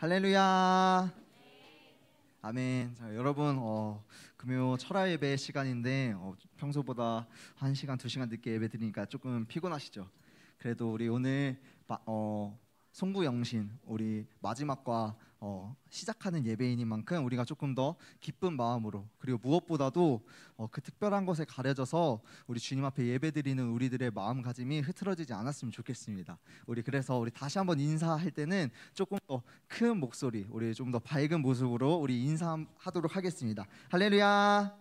할렐루야. 아멘. 자, 여러분 금요 철야 예배 시간인데 평소보다 1시간, 2시간 늦게 예배 드리니까 조금 피곤하시죠? 그래도 우리 오늘 송구영신 우리 마지막과 시작하는 예배이니 만큼 우리가 조금 더 기쁜 마음으로, 그리고 무엇보다도 그 특별한 것에 가려져서 우리 주님 앞에 예배드리는 우리들의 마음가짐이 흐트러지지 않았으면 좋겠습니다. 그래서 우리 다시 한번 인사할 때는 조금 더 큰 목소리, 우리 좀 더 밝은 모습으로 우리 인사하도록 하겠습니다. 할렐루야.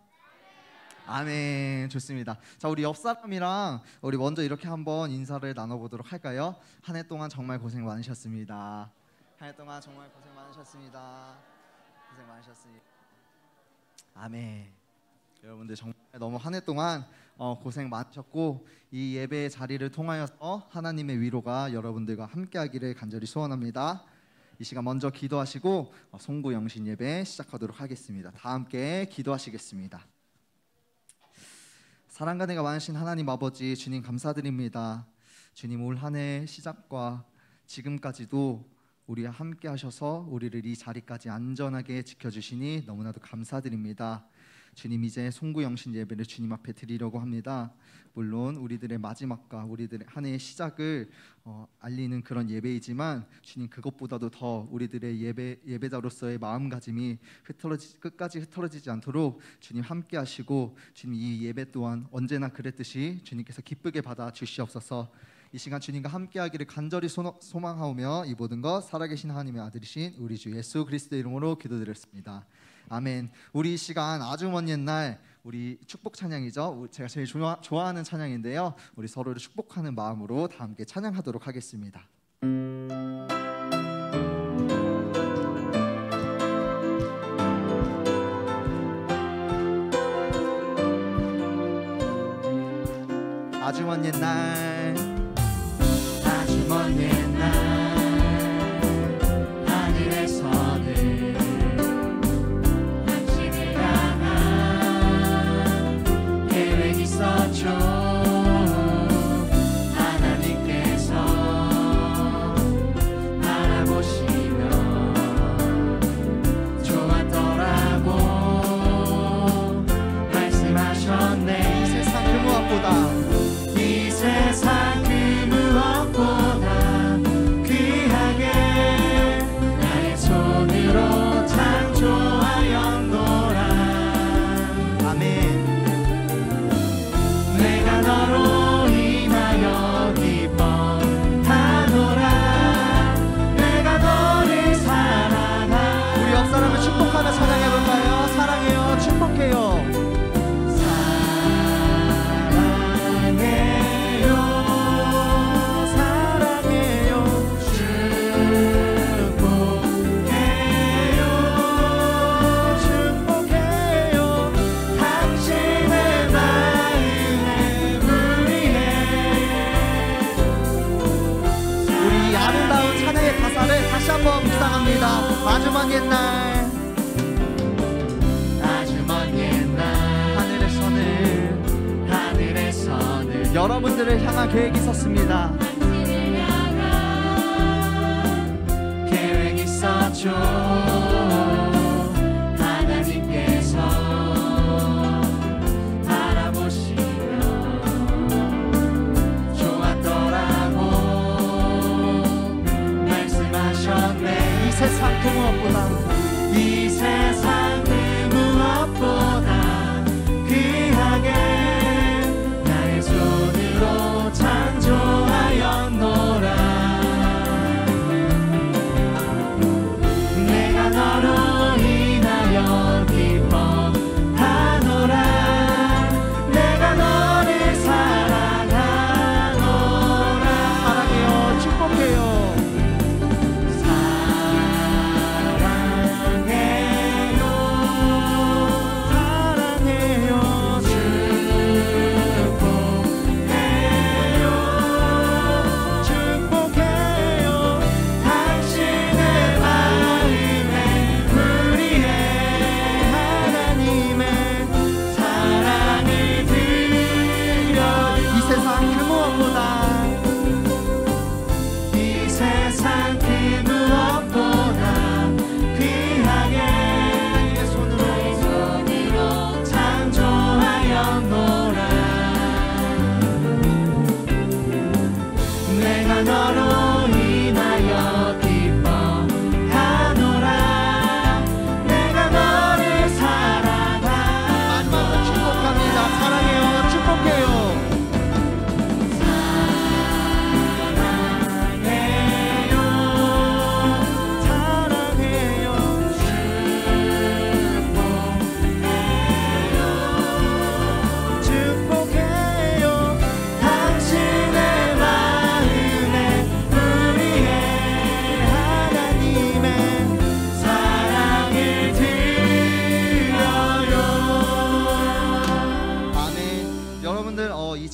아멘. 좋습니다. 자, 우리 옆 사람이랑 우리 먼저 이렇게 한번 인사를 나눠보도록 할까요? 한 해 동안 정말 고생 많으셨습니다. 한 해 동안 정말 고생 많으셨습니다. 고생 많으셨습니다. 아멘. 여러분들 정말 너무 한 해 동안 고생 많으셨고, 이 예배의 자리를 통하여서 하나님의 위로가 여러분들과 함께하기를 간절히 소원합니다. 이 시간 먼저 기도하시고 송구영신 예배 시작하도록 하겠습니다. 다 함께 기도하시겠습니다. 사랑과 은혜가 많으신 하나님 아버지, 주님 감사드립니다. 주님, 올 한 해 시작과 지금까지도 우리와 함께 하셔서 우리를 이 자리까지 안전하게 지켜주시니 너무나도 감사드립니다. 주님, 이제 송구영신 예배를 주님 앞에 드리려고 합니다. 물론 우리들의 마지막과 우리들의 한 해의 시작을 알리는 그런 예배이지만, 주님, 그것보다도 더 우리들의 예배자로서의 마음가짐이 끝까지 흐트러지지 않도록 주님 함께 하시고, 주님 이 예배 또한 언제나 그랬듯이 주님께서 기쁘게 받아 주시옵소서. 이 시간 주님과 함께하기를 간절히 소망하오며 이 모든 것 살아계신 하나님의 아들이신 우리 주 예수 그리스도의 이름으로 기도드렸습니다. 아멘. 우리 이 시간 아주 먼 옛날 우리 축복 찬양이죠. 제가 제일 좋아하는 찬양인데요. 우리 서로를 축복하는 마음으로 다 함께 찬양하도록 하겠습니다. 아주 먼 옛날, 아주 먼 옛날 하늘에서는 당신을 향한 계획이 있었죠. 하나님께서 바라보시며 좋았더라고 말씀하셨네. 이 세상 그 무엇보다, 이 세상 그 무엇보다 귀하게 나의 손으로 창조하였노라. 아멘. 내가 너로 인하여 기뻐하노라. 내가 너를 사랑하노라. 우리 옆 사람을 축복하며 찬양해볼까요? 사랑해요, 축복해요. 다시 한번 묵상합니다. 아주 먼 옛날, 아주 먼 옛날 하늘에서는 여러분들을 향한 계획이 있었습니다. 계획이 있었죠. 하나님께서 바라보시며 좋았더라고 말씀하셨네. 이 세상 그 무엇보다, 이 세상 그 무엇보다 귀하게 나의 손으로 창조하였노라. 내가 너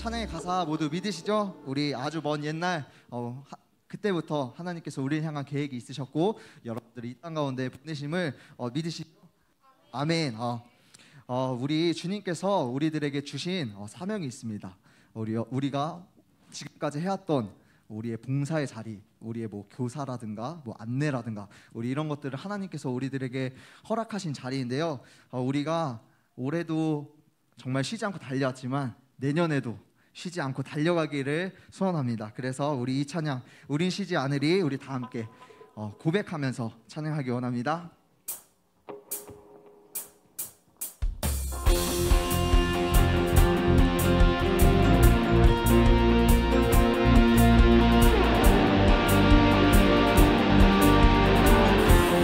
찬양의 가사 모두 믿으시죠? 우리 아주 먼 옛날 그때부터 하나님께서 우리를 향한 계획이 있으셨고 여러분들이 이 땅 가운데 보내심을 믿으시죠? 아멘. 우리 주님께서 우리들에게 주신 사명이 있습니다. 우리가 지금까지 해왔던 우리의 봉사의 자리, 우리의 뭐 교사라든가 뭐 안내라든가 우리 이런 것들을 하나님께서 우리들에게 허락하신 자리인데요. 우리가 올해도 정말 쉬지 않고 달려왔지만 내년에도 쉬지 않고 달려가기를 소원합니다. 그래서 우리 이 찬양 우린 쉬지 않으리 우리 다 함께 고백하면서 찬양하기 원합니다.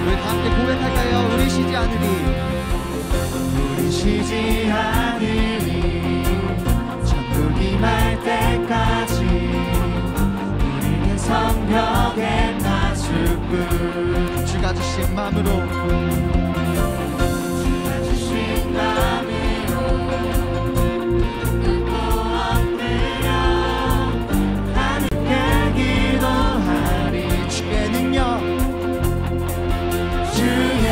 우리 다 함께 고백할까요? 우리 쉬지 않으리 우리 쉬지 않으리 천국이 말 때까지 우리는 성벽의 파수꾼 주가 주신 마음으로 주가 주신 마음으로 꿇고 엎드려 하늘께 기도하리 주의 능력 주의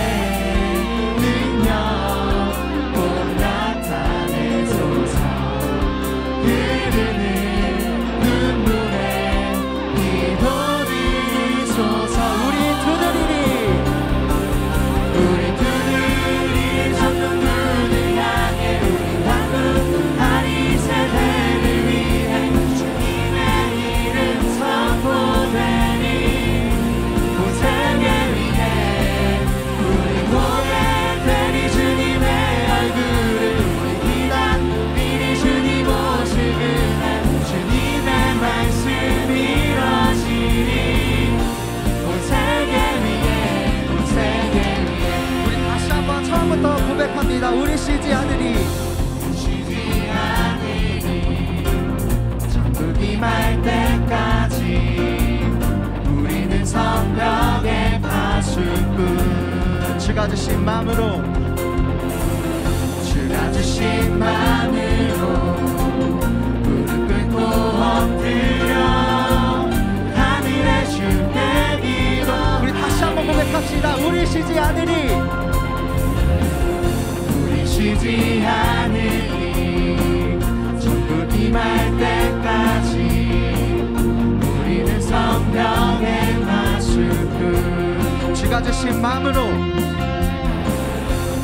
능력 곧 나타내소서 흐르는 눈물에 기도 드리소서 우리 두드리리 전국 눈을 향해 우리 한국하리 세대를 위해 주님의 이름 선포되니 온 세계 위에 우리 고백되니 주님의 얼굴을 우리 기다 미리 주님 오시는 날 주님의 말씀 이뤄지니 온 세계 위에 온 세계 위에 우리 다시 한번 처음부터 고백합니다. 우리 쉬지 않으리 쉬지 않으리 천국이 말 때까지 우리는 성벽의 파수꾼 주가 주신 마음으로 주가 주신 마음으로 무릎 꿇고 엎드려 하늘에 주께 기도 우리 다시 한번 고백합시다. 우리 쉬지 않으리 우리 쉬지 않으리 천국이 말 때까지 우리는 성벽의 파수꾼 주가 주신 마음으로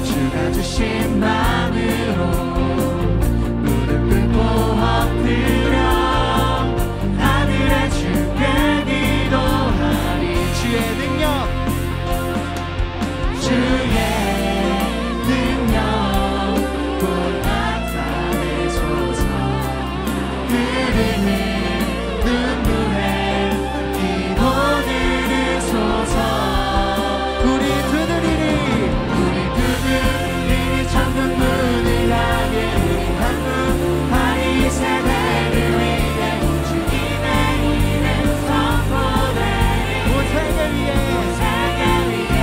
주가 주신 마음으로 무릎 꿇고 엎드려 하늘에 주께 기도하리 주의 능력 주의 능력 곧 나타내소서 흐르는 눈물에 기도 드리소서 우리 두드리리 천국 문을 향해 우리 한국하리 세대를 위해 주님의 이름 선포되니 온 세계 위에 온 세계 위에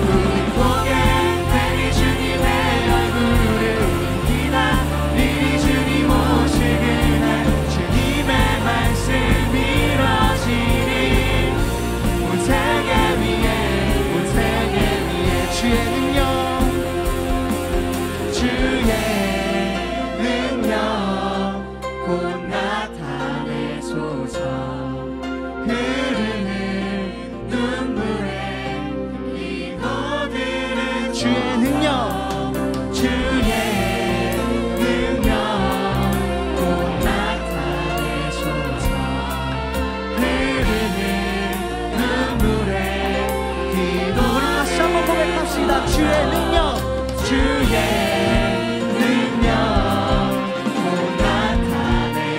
우리 고백되니 주님의 얼굴을 우리 기다리니 주님 오시는 날 주님의 말씀 이뤄지니 온 세계 위에 온 세계 위에 주의 능력 주의 능력 곧 나타내소서 흐르는 눈물에 기도들은 주의 능력 주의 능력 곧 나타내소서 흐르는 눈물에 기도 우리 다시 한번 고백합시다. 주의 능력 주의 능력 곧 나타내소서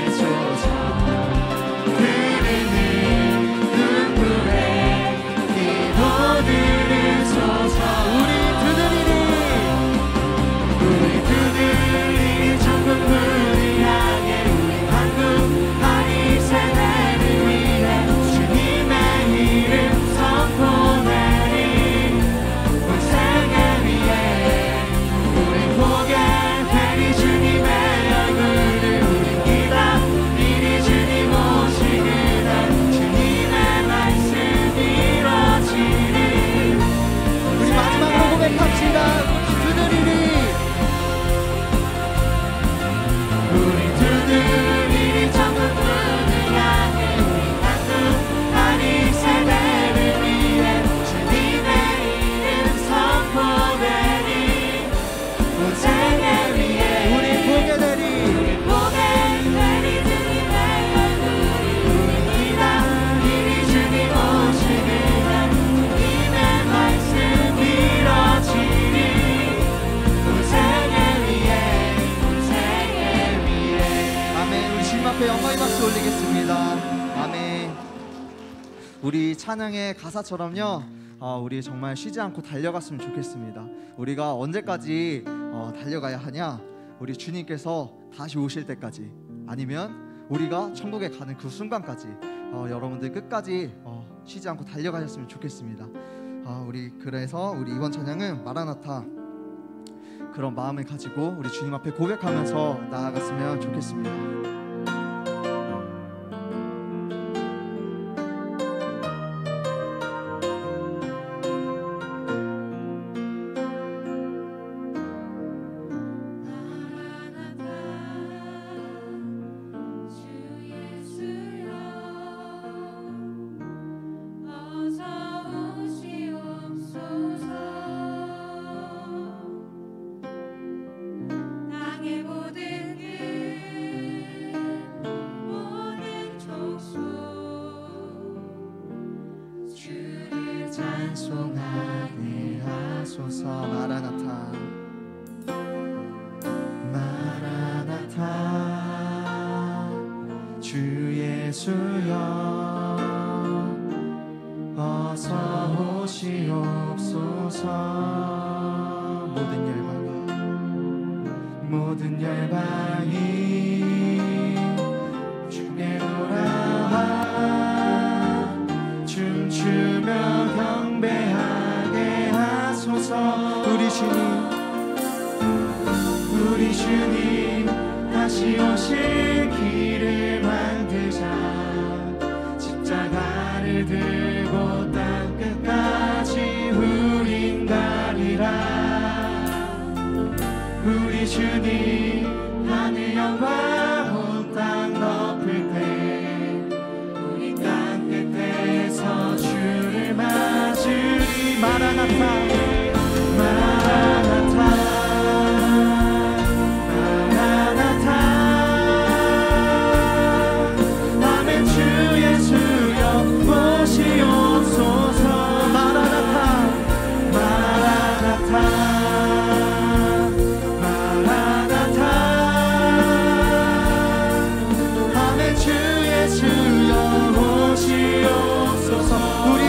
주님 앞에 영광의 박수 올리겠습니다. 아멘. 우리 찬양의 가사처럼요, 우리 정말 쉬지 않고 달려갔으면 좋겠습니다. 우리가 언제까지 달려가야 하냐? 우리 주님께서 다시 오실 때까지, 아니면 우리가 천국에 가는 그 순간까지 여러분들 끝까지 쉬지 않고 달려가셨으면 좋겠습니다. 그래서 우리 이번 찬양은 마라나타, 그런 마음을 가지고 우리 주님 앞에 고백하면서 나아갔으면 좋겠습니다. 찬송하게 하소서. 마라나타 마라나타 주 예수여 어서 오시옵소서. 모든 열방이 주께 돌아와 춤추며 경배하게 하소서. 우리 주님 다시 오실 길을 만들자. 십자가를 들고 땅끝까지 우린 가리라. 우리 주님 하늘 영광 온 땅 덮을 때 우리 땅 끝에서 주를 맞으리. 마라나타 마라나타 마라나타 아멘. 주 예수여 오시옵소서. 마라나타 마라나타 마라나타 아멘. 주 예수여 오시옵소서. 우리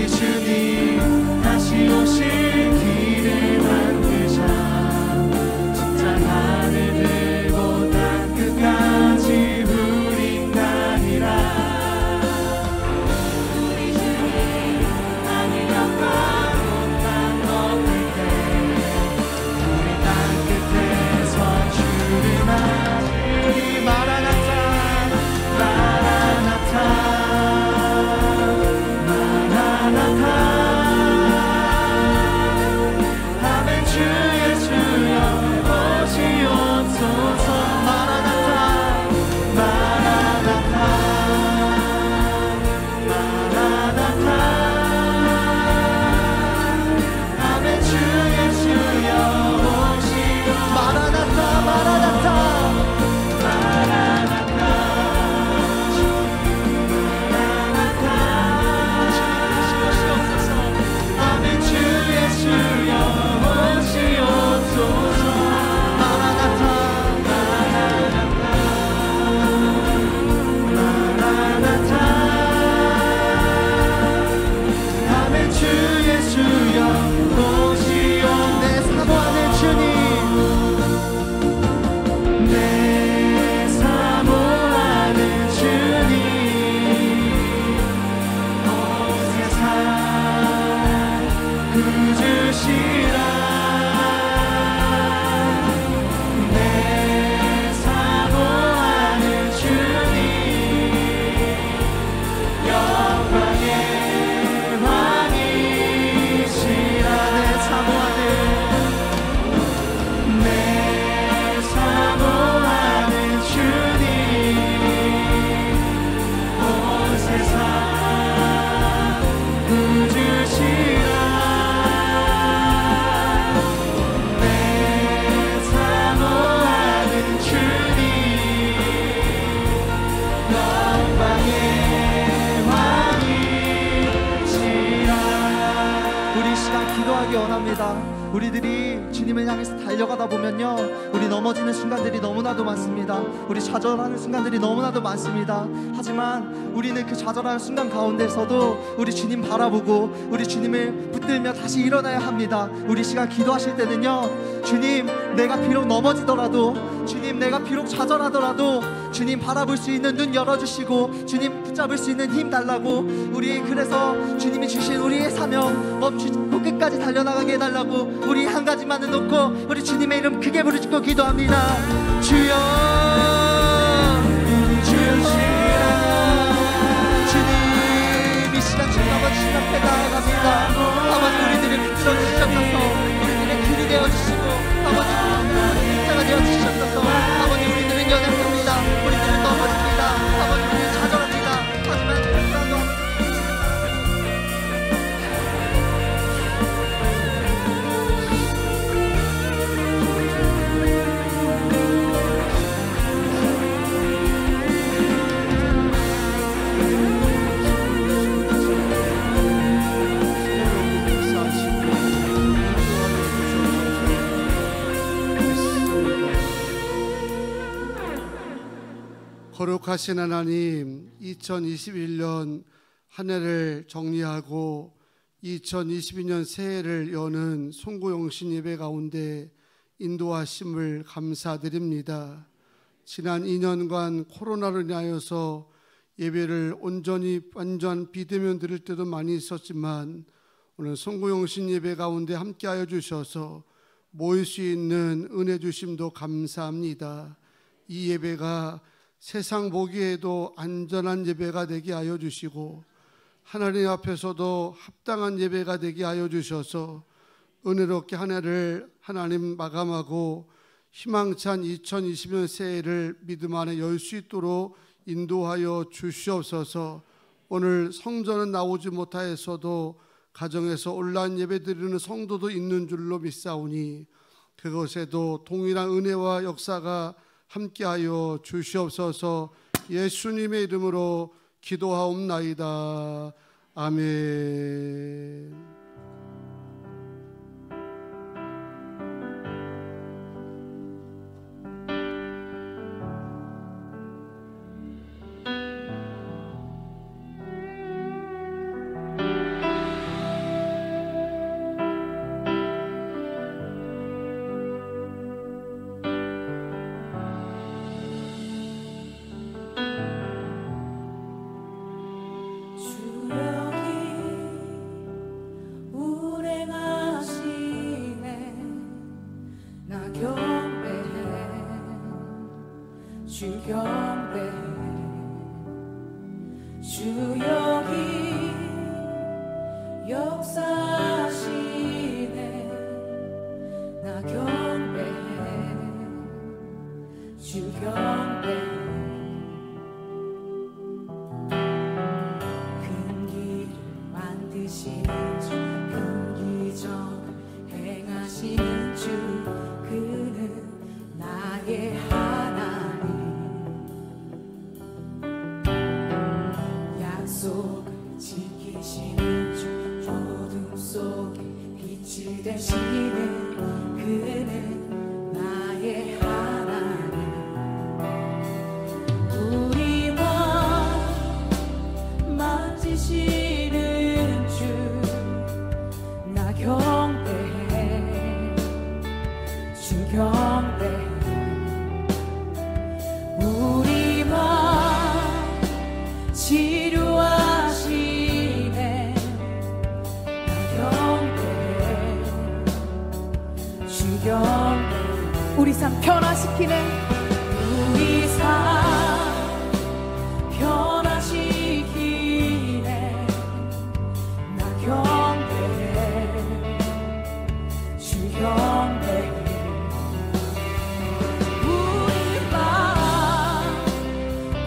주님 다시 오실 길을 만드자. 십자가를 들고 땅 끝까지 우린 가리라. 우리 주님 하늘 영광 온 땅 덮을 때 우리 땅 끝에서 주를 맞으리. 마라나타 마라나타 마라나타 주 예수여 오시옵소서. 마라나타 마라나타 마라나타 아멘. 주 예수여 오시옵소서. 마라나타 마라나타 마라나타 마라나타 아멘. 주 예수여 오시옵소서. 마라나타 마라나타 마라나타 아멘. 주 예수여 오시옵소서. 내 사모하는 주님, 내 사모하는 주님, 온 세상 구주시라. 우리들이 주님을 향해서 달려가다 보면요, 우리 넘어지는 순간들이 너무나도 많습니다. 우리 좌절하는 순간들이 너무나도 많습니다. 하지만 우리는 그 좌절하는 순간 가운데서도 우리 주님 바라보고 우리 주님을 붙들며 다시 일어나야 합니다. 우리 시간 기도하실 때는요, 주님, 내가 비록 넘어지더라도, 주님, 내가 비록 좌절하더라도 주님 바라볼 수 있는 눈 열어주시고 주님 붙잡을 수 있는 힘 달라고, 우리 그래서 주님이 주신 우리의 사명 멈추고 끝까지 달려나가게 해달라고 우리 한 가지만은 놓고 우리 주님의 이름 크게 부르짖고 기도합니다. 주여, 주여, 주님, 이 시간 주님 아버지 신 앞에 나아갑니다. 아버지, 우리들을 붙들어 주시옵소서. 우리들의 길이 되어주시고 아버지, 우리들의 십자가 되어주시옵소서. 아버지, 우리들은 연약합니다. 우리들은 넘어집니다. 아버지, 우리는 좌절합니다. 하지만 그래도 아버지, 거룩하신 하나님, 2021년 한 해를 정리하고 2022년 새해를 여는 송구영신 예배 가운데 인도하심을 감사드립니다. 지난 2년간 코로나로 인하여서 예배를 온전히 완전 비대면 드릴 때도 많이 있었지만 오늘 송구영신 예배 가운데 함께하여 주셔서 모일 수 있는 은혜 주심도 감사합니다. 이 예배가 세상 보기에도 안전한 예배가 되게 하여 주시고 하나님 앞에서도 합당한 예배가 되게 하여 주셔서 은혜롭게 한 해를 하나님 마감하고 희망찬 2020년 새해를 믿음 안에 열 수 있도록 인도하여 주시옵소서. 오늘 성전은 나오지 못하였어도 가정에서 온라인 예배 드리는 성도도 있는 줄로 믿사오니 그것에도 동일한 은혜와 역사가 함께하여 주시옵소서. 예수님의 이름으로 기도하옵나이다. 아멘. 우리 삶 변화시키는 우리 삶 변화시키네 나 경배해 주 경배해 우리 마음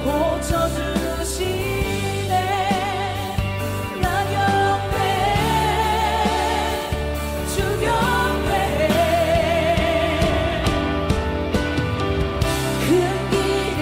고쳐주시네 나 경배해 주 경배해 큰 길을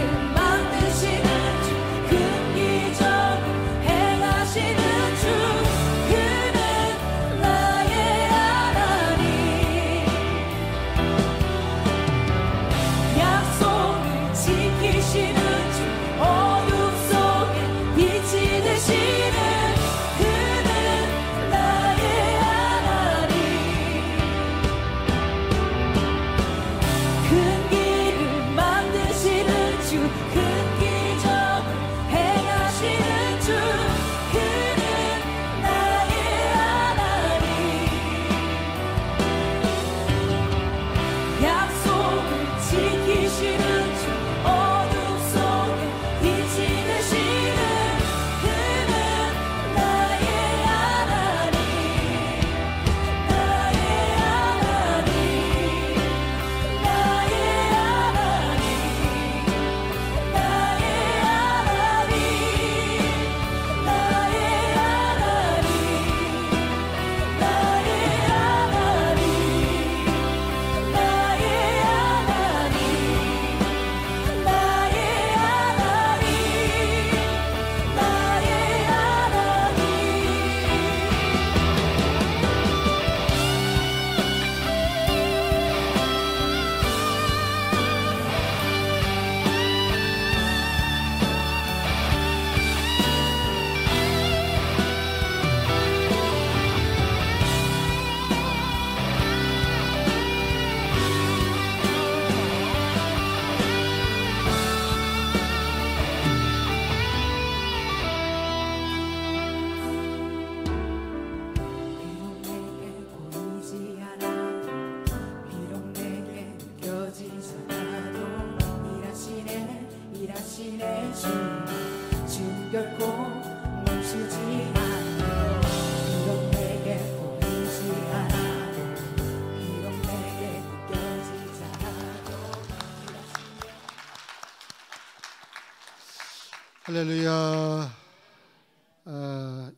할렐루야.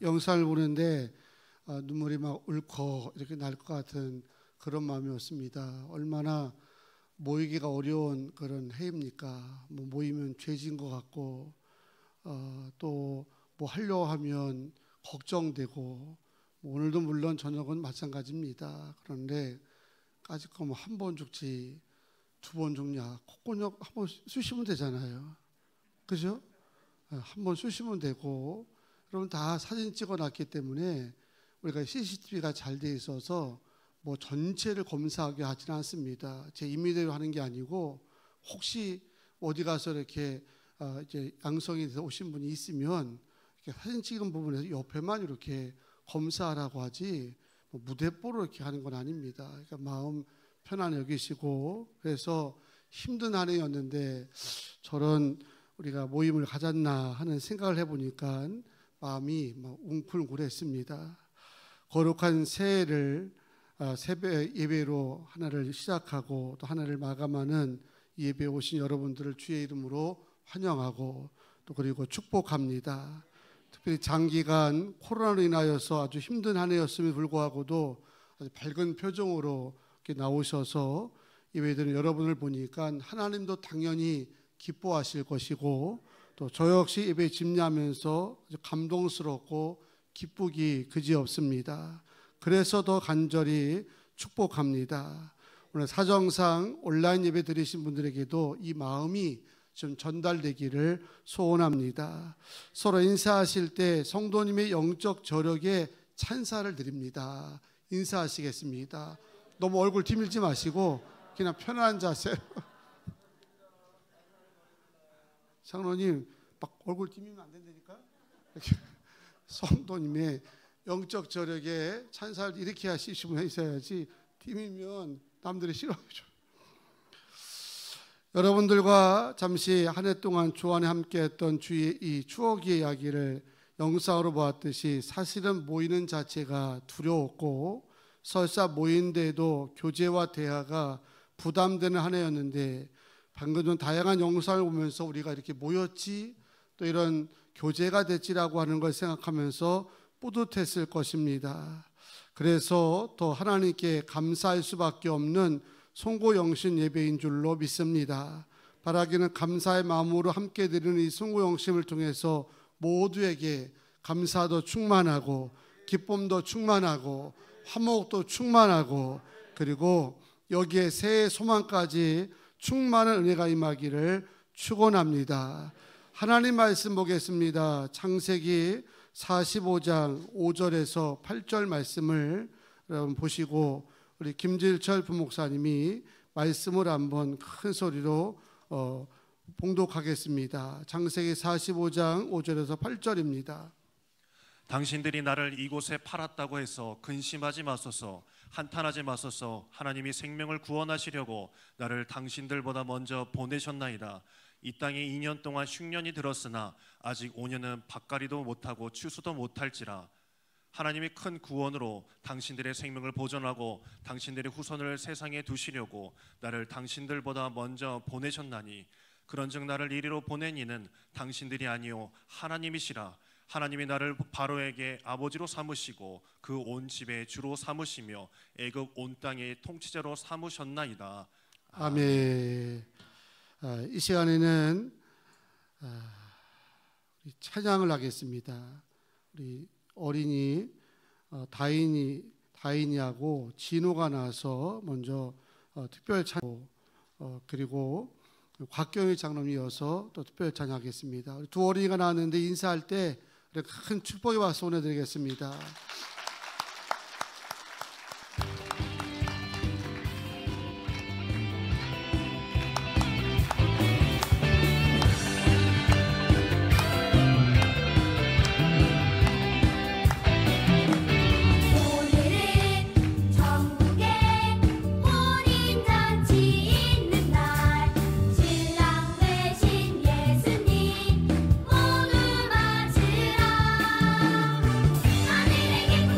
영상을 보는데 눈물이 막 울컥 이렇게 날 것 같은 그런 마음이었습니다. 얼마나 모이기가 어려운 그런 해입니까? 뭐 모이면 죄진 것 같고 또 뭐 하려고 하면 걱정되고 오늘도 물론 저녁은 마찬가지입니다. 그런데 까짓 거면 한 번 죽지 두 번 죽냐? 콧곤약 한 번 쑤시면 되잖아요. 그죠? 한 번 쑤시면 되고, 여러분 다 사진 찍어놨기 때문에 우리가 CCTV가 잘 돼 있어서 뭐 전체를 검사하게 하지는 않습니다. 제 임의대로 하는 게 아니고 혹시 어디 가서 이렇게 이제 양성이 돼서 오신 분이 있으면 이렇게 사진 찍은 부분에서 옆에만 이렇게 검사하라고 하지 뭐 무대뽀로 이렇게 하는 건 아닙니다. 그러니까 마음 편안히 여기시고, 그래서 힘든 한 해였는데 저런 우리가 모임을 가졌나 하는 생각을 해보니까 마음이 막 웅클웅클했습니다. 거룩한 새해를 새벽 예배로 하나를 시작하고 또 하나를 마감하는 이 예배에 오신 여러분들을 주의 이름으로 환영하고 또 그리고 축복합니다. 특별히 장기간 코로나로 인하여서 아주 힘든 한 해였음에도 불구하고도 아주 밝은 표정으로 이렇게 나오셔서 예배드리는 여러분을 보니까 하나님도 당연히 기뻐하실 것이고 또 저 역시 예배 집례하면서 아주 감동스럽고 기쁘기 그지없습니다. 그래서 더 간절히 축복합니다. 오늘 사정상 온라인 예배 드리신 분들에게도 이 마음이 좀 전달되기를 소원합니다. 서로 인사하실 때 성도님의 영적 저력에 찬사를 드립니다. 인사하시겠습니다. 너무 얼굴 디밀지 마시고 그냥 편안한 자세로. 장로님 막 얼굴 디미면 안 된다니까. 이렇게 성도님의 영적 저력에 찬사를 이렇게 하시면 있어야지 디미면 남들이 싫어하죠. 여러분들과 잠시 한 해 동안 주 안에 함께했던 주의 이 추억의 이야기를 영상으로 보았듯이 사실은 모이는 자체가 두려웠고 설사 모인데도 교제와 대화가 부담되는 한 해였는데 방금 전 다양한 영상을 보면서 우리가 이렇게 모였지 또 이런 교제가 됐지라고 하는 걸 생각하면서 뿌듯했을 것입니다. 그래서 더 하나님께 감사할 수밖에 없는 송고영신 예배인 줄로 믿습니다. 바라기는 감사의 마음으로 함께 드리는 이 송고영심을 통해서 모두에게 감사도 충만하고 기쁨도 충만하고 화목도 충만하고 그리고 여기에 새해 소망까지 충만한 은혜가 임하기를 축원합니다. 하나님 말씀 보겠습니다. 창세기 45장 5절에서 8절 말씀을 여러분 보시고 우리 김질철 부목사님이 말씀을 한번 큰 소리로 봉독하겠습니다. 창세기 45장 5절에서 8절입니다. 당신들이 나를 이곳에 팔았다고 해서 근심하지 마소서, 한탄하지 마소서. 하나님이 생명을 구원하시려고 나를 당신들보다 먼저 보내셨나이다. 이 땅에 2년 동안 흉년이 들었으나 아직 5년은 밭갈이도 못하고 추수도 못할지라. 하나님이 큰 구원으로 당신들의 생명을 보존하고 당신들의 후손을 세상에 두시려고 나를 당신들보다 먼저 보내셨나니 그런즉 나를 이리로 보낸 이는 당신들이 아니요 하나님이시라. 하나님이 나를 바로에게 아버지로 삼으시고 그 온 집의 주로 삼으시며 애굽 온 땅의 통치자로 삼으셨나이다. 아멘. 이 시간에는 찬양을 하겠습니다. 우리 어린이 다인이하고 진호가 나와서 먼저 특별 찬양 그리고 곽경희 장로님이 이어서 또 특별 찬양하겠습니다. 두 어린이가 나왔는데 인사할 때 큰 축복의 박수 보내드리겠습니다. 하늘에게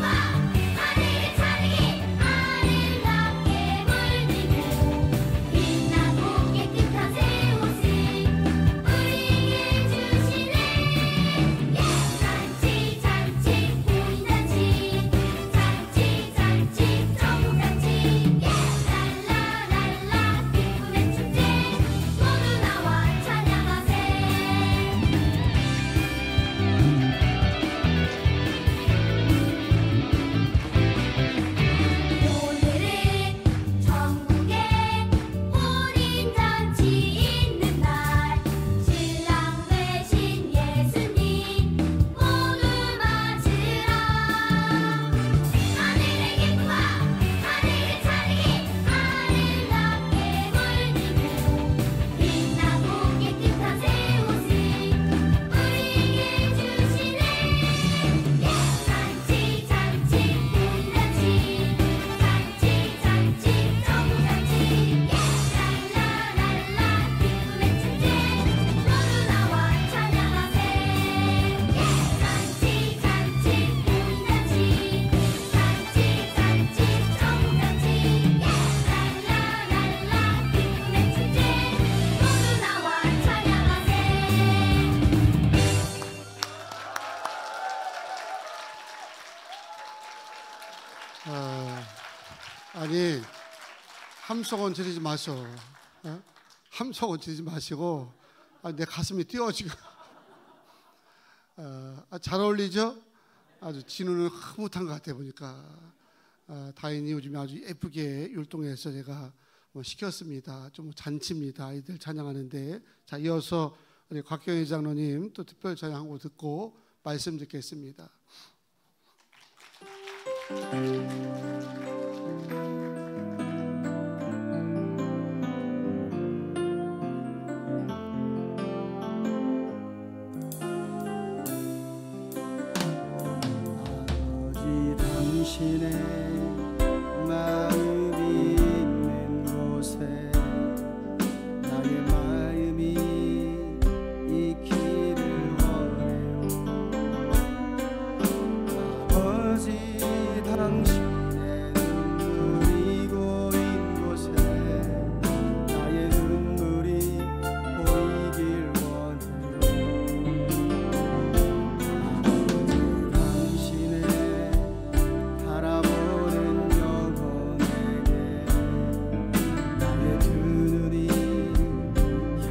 함성은 지르지 마셔. 함성은 지르지 마시고 내 가슴이 뛰어 지금. 잘 어울리죠? 아주 진우는 흐뭇한 것 같아 보니까. 다인이 요즘에 아주 예쁘게 율동해서 제가 시켰습니다. 좀 잔치입니다. 아이들 찬양하는데. 자, 이어서 우리 곽경희 장로님 또 특별 찬양 한 곡 듣고 말씀 듣겠습니다. 아버지 당신의 마음이 있는 곳에 나의 마음이 있기를 원해요. 아버지 당신의 눈물이 고인 곳에 나의 눈물이 보이길 원해요. 아버지 당신의 바라보는 영혼에게 나의 두 눈이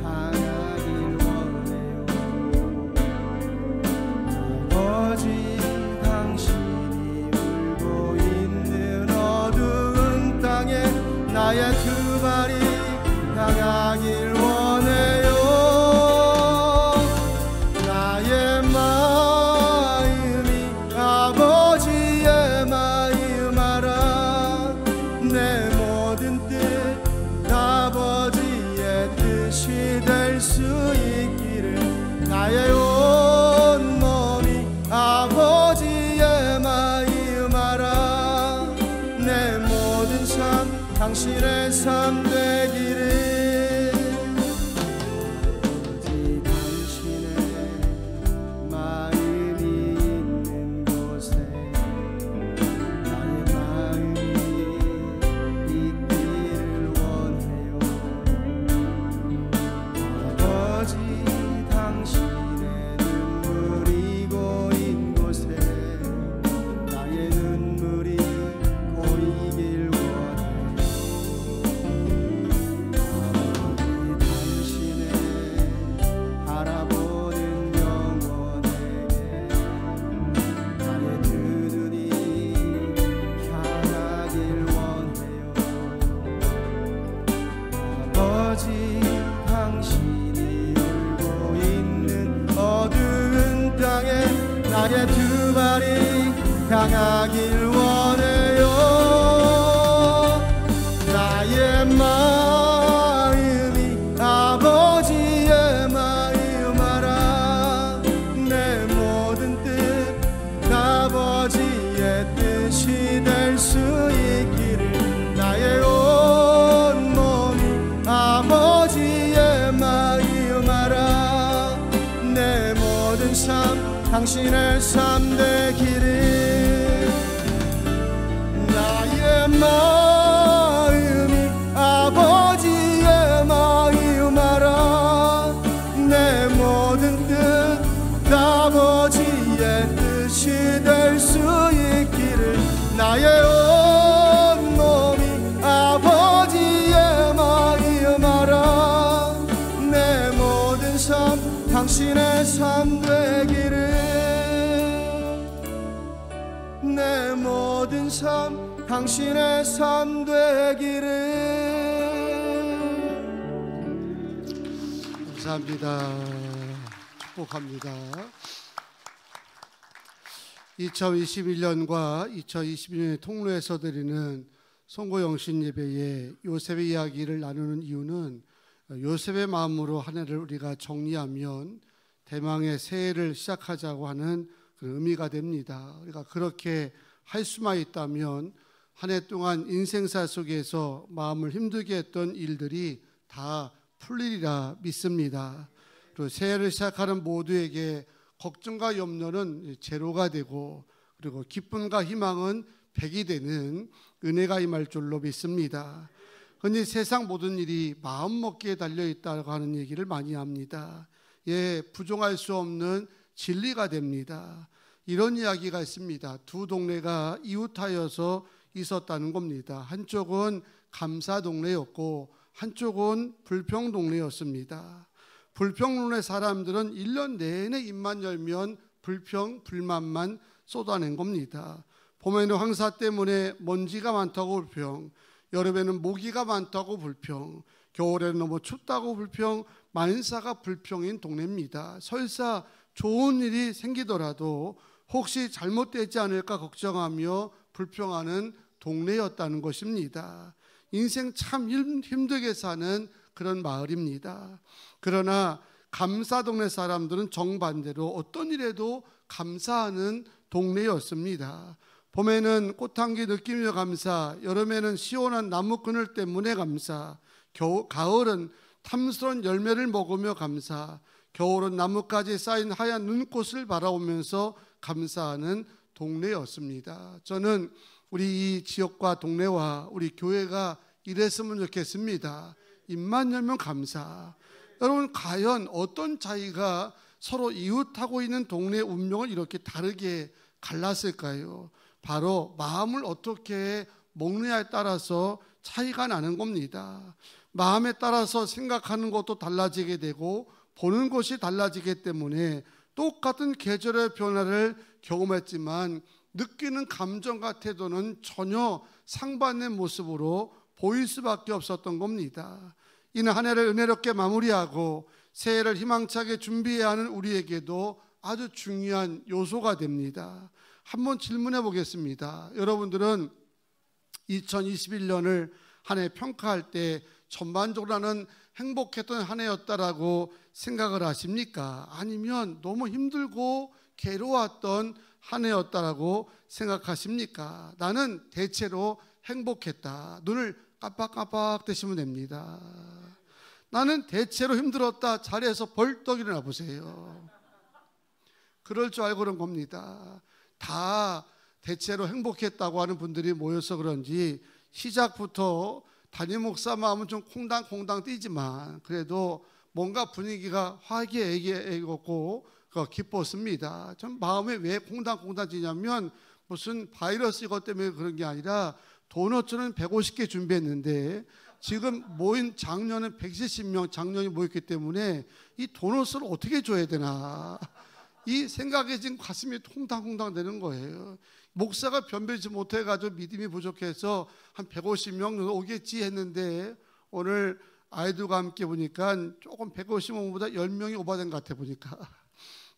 향하길 원해요. 아버지 당신이 울고 있는 어두운 땅에 나의 두 발이 향하길 원해요. 나의 마음이 아버지의 마음 알아. 내 모든 뜻 아버지의 뜻이 될 수 있기를 나의 온 몸이 아버지의 마음 알아. 내 모든 삶 당신의 삶 되기를. 아버지 당신의 마음이 있는 곳에 나의 마음이 있기를 원해요. 아버지 당신의 눈물이 고인 곳에 나의 눈물이 고이길 원해요. 아버지 당신의 바라보는 영혼에게 나의 두 눈이 향하길 원해요. 아버지 당신이 울고 있는 어두운 땅에 나의 두 발이 향하길 원해요. 나의 마음이 아버지의 마음 알아. 내 모든 뜻 아버지의 뜻이 될 수 있기를 나의 온 몸이 아버지의 마음 알아. 내 모든 삶 당신의 삶 되기를. 나의 마음이 아버지의 마음 알아. 내 모든 뜻 아버지의 뜻이 될 수 있기를 나의 온 몸이 아버지의 마음 알아. 내 모든 삶 당신의 삶 되기를. 내 모든 삶 당신의 삶 되기를. 감사합니다. 축복합니다. 2021년과 2022년의 통로에서 드리는 송고영신 예배에 요셉의 이야기를 나누는 이유는 요셉의 마음으로 한 해를 우리가 정리하면 대망의 새해를 시작하자고 하는 그 의미가 됩니다. 우리가 그렇게 할 수만 있다면 한 해 동안 인생사 속에서 마음을 힘들게 했던 일들이 다 풀리리라 믿습니다. 그리고 새해를 시작하는 모두에게 걱정과 염려는 제로가 되고 그리고 기쁨과 희망은 100이 되는 은혜가 임할 줄로 믿습니다. 그런데 세상 모든 일이 마음먹기에 달려있다고 하는 얘기를 많이 합니다. 예, 부정할 수 없는 진리가 됩니다. 이런 이야기가 있습니다. 두 동네가 이웃하여서 있었다는 겁니다. 한쪽은 감사 동네였고 한쪽은 불평 동네였습니다. 불평 동네 사람들은 1년 내내 입만 열면 불평, 불만만 쏟아낸 겁니다. 봄에는 황사 때문에 먼지가 많다고 불평, 여름에는 모기가 많다고 불평, 겨울에는 너무 춥다고 불평, 만사가 불평인 동네입니다. 설사 좋은 일이 생기더라도 혹시 잘못되지 않을까 걱정하며 불평하는 동네였다는 것입니다. 인생 참 힘들게 사는 그런 마을입니다. 그러나 감사 동네 사람들은 정반대로 어떤 일에도 감사하는 동네였습니다. 봄에는 꽃향기 느끼며 감사, 여름에는 시원한 나무 그늘 때문에 감사, 가을은 탐스러운 열매를 먹으며 감사, 겨울은 나뭇가지에 쌓인 하얀 눈꽃을 바라보면서 감사하는 동네였습니다. 저는 우리 이 지역과 동네와 우리 교회가 이랬으면 좋겠습니다. 입만 열면 감사. 여러분, 과연 어떤 차이가 서로 이웃하고 있는 동네의 운명을 이렇게 다르게 갈랐을까요? 바로 마음을 어떻게 먹느냐에 따라서 차이가 나는 겁니다. 마음에 따라서 생각하는 것도 달라지게 되고 보는 것이 달라지기 때문에 똑같은 계절의 변화를 경험했지만 느끼는 감정과 태도는 전혀 상반된 모습으로 보일 수밖에 없었던 겁니다. 이는 한 해를 은혜롭게 마무리하고 새해를 희망차게 준비해야 하는 우리에게도 아주 중요한 요소가 됩니다. 한번 질문해 보겠습니다. 여러분들은 2021년을 한 해 평가할 때 전반적으로 나는 행복했던 한 해였다라고 생각을 하십니까? 아니면 너무 힘들고 괴로웠던 한 해였다라고 생각하십니까? 나는 대체로 행복했다. 눈을 깜빡깜빡 뜨시면 됩니다. 나는 대체로 힘들었다. 자리에서 벌떡 일어나 보세요. 그럴 줄 알고 그런 겁니다. 다 대체로 행복했다고 하는 분들이 모여서 그런지 시작부터 담임 목사 마음은 좀 콩당콩당 뛰지만 그래도 뭔가 분위기가 화기애애했고 기뻤습니다. 전 마음에 왜 콩당콩당 뛰냐면 무슨 바이러스 이것 때문에 그런 게 아니라 도넛은 150개 준비했는데 지금 모인 장년은 170명 장년이 모였기 때문에 이 도넛을 어떻게 줘야 되나 이 생각에 지금 가슴이 콩당콩당 되는 거예요. 목사가 변별지 못해가지고 믿음이 부족해서 한 150명 정도 오겠지 했는데 오늘 아이들과 함께 보니까 조금 150명보다 10명이 오버된 것 같아 보니까.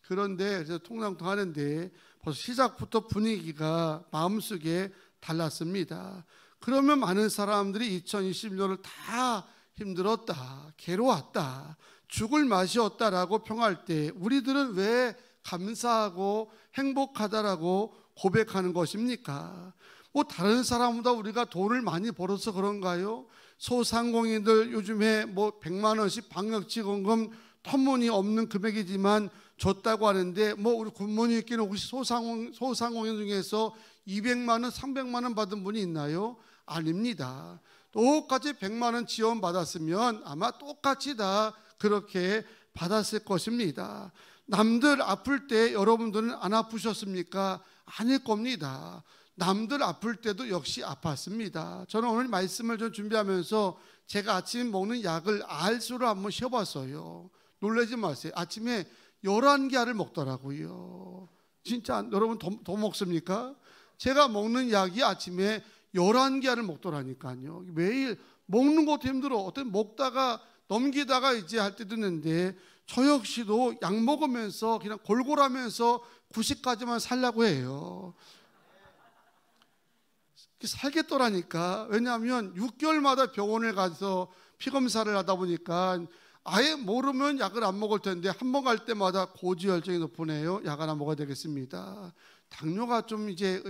그런데 그래서 통랑통 하는데 벌써 시작부터 분위기가 마음속에 달랐습니다. 그러면 많은 사람들이 2020년을 다 힘들었다, 괴로웠다, 죽을 맛이 없다라고 평할 때 우리들은 왜 감사하고 행복하다라고 고백하는 것입니까? 뭐 다른 사람보다 우리가 돈을 많이 벌어서 그런가요? 소상공인들 요즘에 뭐 100만 원씩 방역지원금 터무니없는 금액이지만 줬다고 하는데 뭐 우리 굿모닝께는 혹시 소상공인 중에서 200만 원, 300만 원 받은 분이 있나요? 아닙니다. 똑같이 100만 원 지원 받았으면 아마 똑같이 다 그렇게 받았을 것입니다. 남들 아플 때 여러분들은 안 아프셨습니까? 아닐 겁니다. 남들 아플 때도 역시 아팠습니다. 저는 오늘 말씀을 좀 준비하면서 제가 아침에 먹는 약을 알수로 한번 쉬어봤어요. 놀라지 마세요. 아침에 11개 알을 먹더라고요. 진짜 여러분 더 먹습니까? 제가 먹는 약이 아침에 11개 알을 먹더라니까요. 매일 먹는 것도 힘들어. 어떤 먹다가 넘기다가 이제 할 때도 있는데 저 역시도 약 먹으면서 그냥 골골하면서 90까지만 살려고 해요. 살겠더라니까. 왜냐하면 6개월마다 병원을 가서 피검사를 하다 보니까 아예 모르면 약을 안 먹을 텐데 한 번 갈 때마다 고지혈증이 높으네요. 약 하나 먹어야 되겠습니다. 당뇨가 좀 이제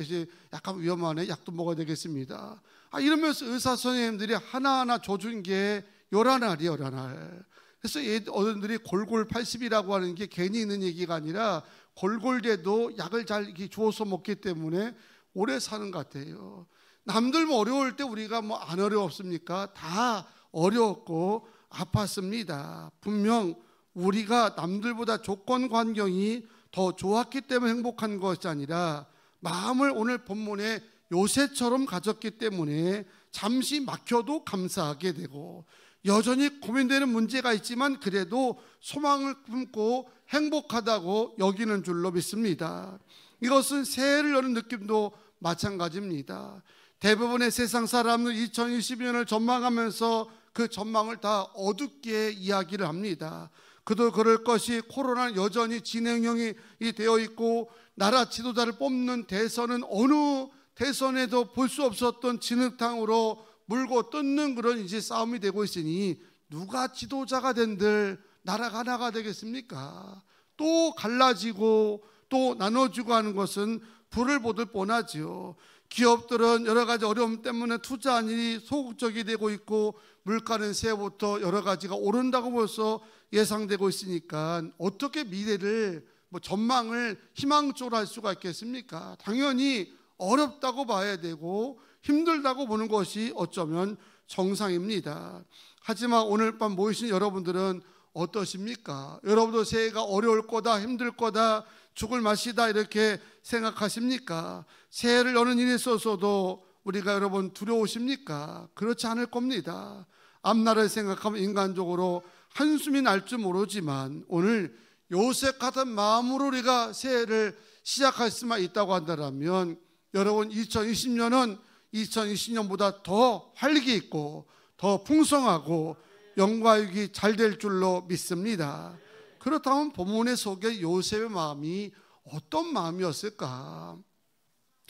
약간 위험하네. 약도 먹어야 되겠습니다. 이러면서 의사 선생님들이 하나하나 줘준 게 11알이에요. 11알. 그래서 어른들이 골골 80이라고 하는 게 괜히 있는 얘기가 아니라 골골돼도 약을 잘 주워서 먹기 때문에 오래 사는 것 같아요. 남들 뭐 어려울 때 우리가 뭐 안 어려웠습니까? 다 어려웠고 아팠습니다. 분명 우리가 남들보다 조건 환경이 더 좋았기 때문에 행복한 것이 아니라 마음을 오늘 본문에 요새처럼 가졌기 때문에 잠시 막혀도 감사하게 되고, 여전히 고민되는 문제가 있지만 그래도 소망을 품고 행복하다고 여기는 줄로 믿습니다. 이것은 새해를 여는 느낌도 마찬가지입니다. 대부분의 세상 사람은 2020년을 전망하면서 그 전망을 다 어둡게 이야기를 합니다. 그도 그럴 것이 코로나는 여전히 진행형이 되어 있고, 나라 지도자를 뽑는 대선은 어느 대선에도 볼 수 없었던 진흙탕으로 물고 뜯는 그런 이제 싸움이 되고 있으니 누가 지도자가 된들 나라가 하나가 되겠습니까? 또 갈라지고 또 나눠주고 하는 것은 불을 보듯 뻔하지요. 기업들은 여러 가지 어려움 때문에 투자한 일이 소극적이 되고 있고, 물가는 새해부터 여러 가지가 오른다고 벌써 예상되고 있으니까 어떻게 미래를 전망을 희망적으로 할 수가 있겠습니까? 당연히 어렵다고 봐야 되고 힘들다고 보는 것이 어쩌면 정상입니다. 하지만 오늘 밤 모이신 여러분들은 어떠십니까? 여러분도 새해가 어려울 거다, 힘들 거다, 죽을 맛이다 이렇게 생각하십니까? 새해를 여는 일에 있어서도 우리가 여러분 두려우십니까? 그렇지 않을 겁니다. 앞날을 생각하면 인간적으로 한숨이 날 줄 모르지만 오늘 요셉 같은 마음으로 우리가 새해를 시작할 수만 있다고 한다면 여러분 2020년은 2020년보다 더 활기 있고 더 풍성하고 영광이 잘 될 줄로 믿습니다. 그렇다면 본문에 속에 요셉의 마음이 어떤 마음이었을까?